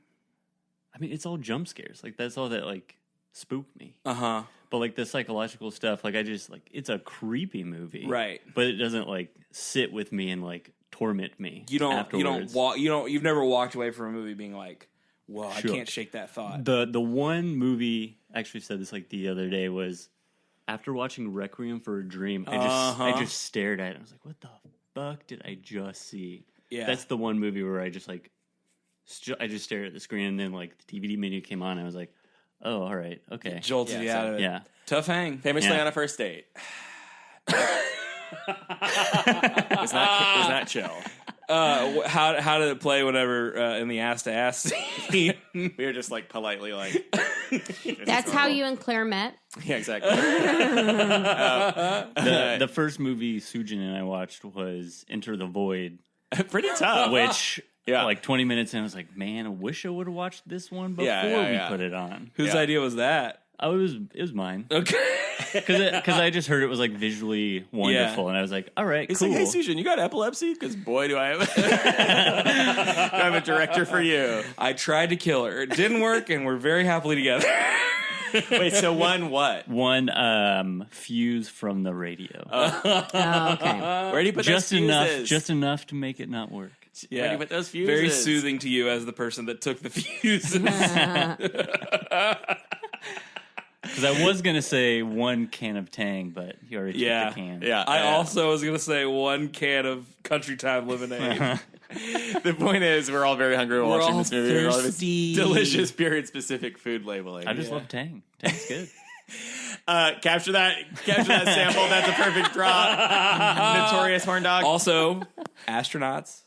I mean, it's all jump scares. Like, that's all that, like, spook me. Uh-huh. But, like, the psychological stuff, like, I just, like, it's a creepy movie. Right. But it doesn't, like, sit with me and, like, torment me afterwards. You've never walked away from a movie being like, whoa, Sure. I can't shake that thought. The one movie, I actually said this, like, the other day, was after watching Requiem for a Dream, I just stared at it. I was like, what the fuck did I just see? Yeah. That's the one movie where I just, like, I just stared at the screen, and then, like, the DVD menu came on, and I was like, oh, all right, okay. Jolted Yeah, you so- out of it. Yeah. Tough hang. Famously Yeah. on a first date. It's not chill. How did it play whenever in the ass to ass scene? We were just like politely like. That's how you and Claire met. Yeah, exactly. The first movie Sujin and I watched was Enter the Void, Pretty tough. which, Yeah. like, 20 minutes in, I was like, man, I wish I would have watched this one before Yeah. we put it on. Whose Yeah. idea was that? Oh, it was mine. Okay. Because I just heard it was, like, visually wonderful, and I was like, all right, He's cool. like, hey, Susan, you got epilepsy? Because boy, do I have, do I have a director for you. I tried to kill her. It didn't work, and we're very happily together. Wait, so one what? One fuse from the radio. Oh, okay. Where do you put just those fuses? just enough to make it not work. Where do you put those fuses? Very soothing to you as the person that took the fuses. Because I was going to say 1 can of Tang, but you already took Yeah. the can. Yeah. I also was going to say 1 can of Country Time lemonade. The point is, we're all very hungry while We're watching all this movie. We're all thirsty. delicious period-specific food labeling. I just love Tang. Tang's good. Capture that sample. That's a perfect drop. Notorious horn dog. Also, astronauts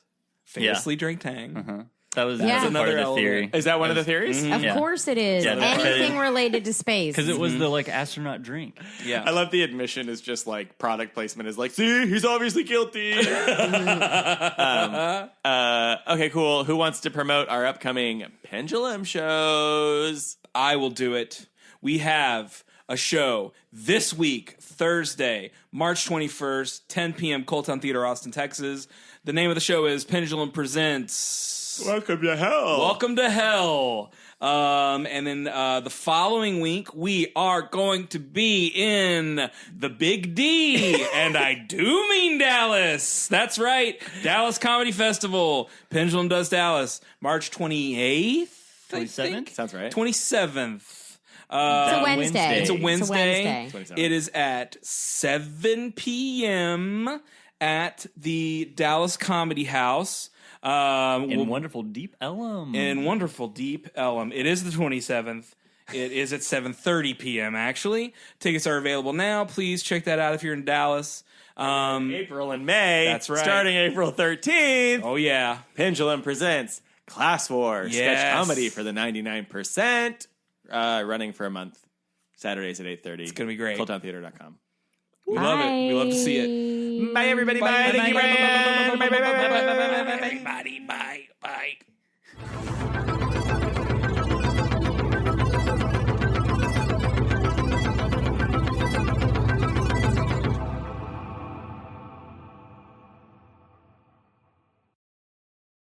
famously drink Tang. That was Yeah. part Another of the element. theory. Is that one of the theories? Of Yeah. course it is. Yeah, that's Anything right. related to space. Because it was the, like, astronaut drink. Yeah. I love the admission is just like product placement is like, see, he's obviously guilty. Okay, cool. Who wants to promote our upcoming Pendulum shows? I will do it. We have a show this week, Thursday, March 21st, 10 p.m., Cold Town Theater, Austin, Texas. The name of the show is Pendulum Presents Welcome to hell. Welcome to Hell. And then the following week, we are going to be in the Big D. And I do mean Dallas. That's right. Dallas Comedy Festival. Pendulum Does Dallas. March 28th, 27th? Sounds right. 27th. It's a Wednesday. It's a Wednesday. 27th. It is at 7 p.m. at the Dallas Comedy House. In wonderful Deep Ellum. In wonderful Deep Ellum. It is the 27th. It is at 7:30 p.m. actually. Tickets are available now. Please check that out if you're in Dallas. April and May. That's right. Starting April 13th. Oh yeah. Pendulum presents Class War sketch Yes. comedy for the 99%. Running for a month. Saturdays at 8:30. It's gonna be great. ColdTownTheater.com. We love it. We love to see it. Bye everybody. Bye. Thank you. Bye. Everybody. Bye.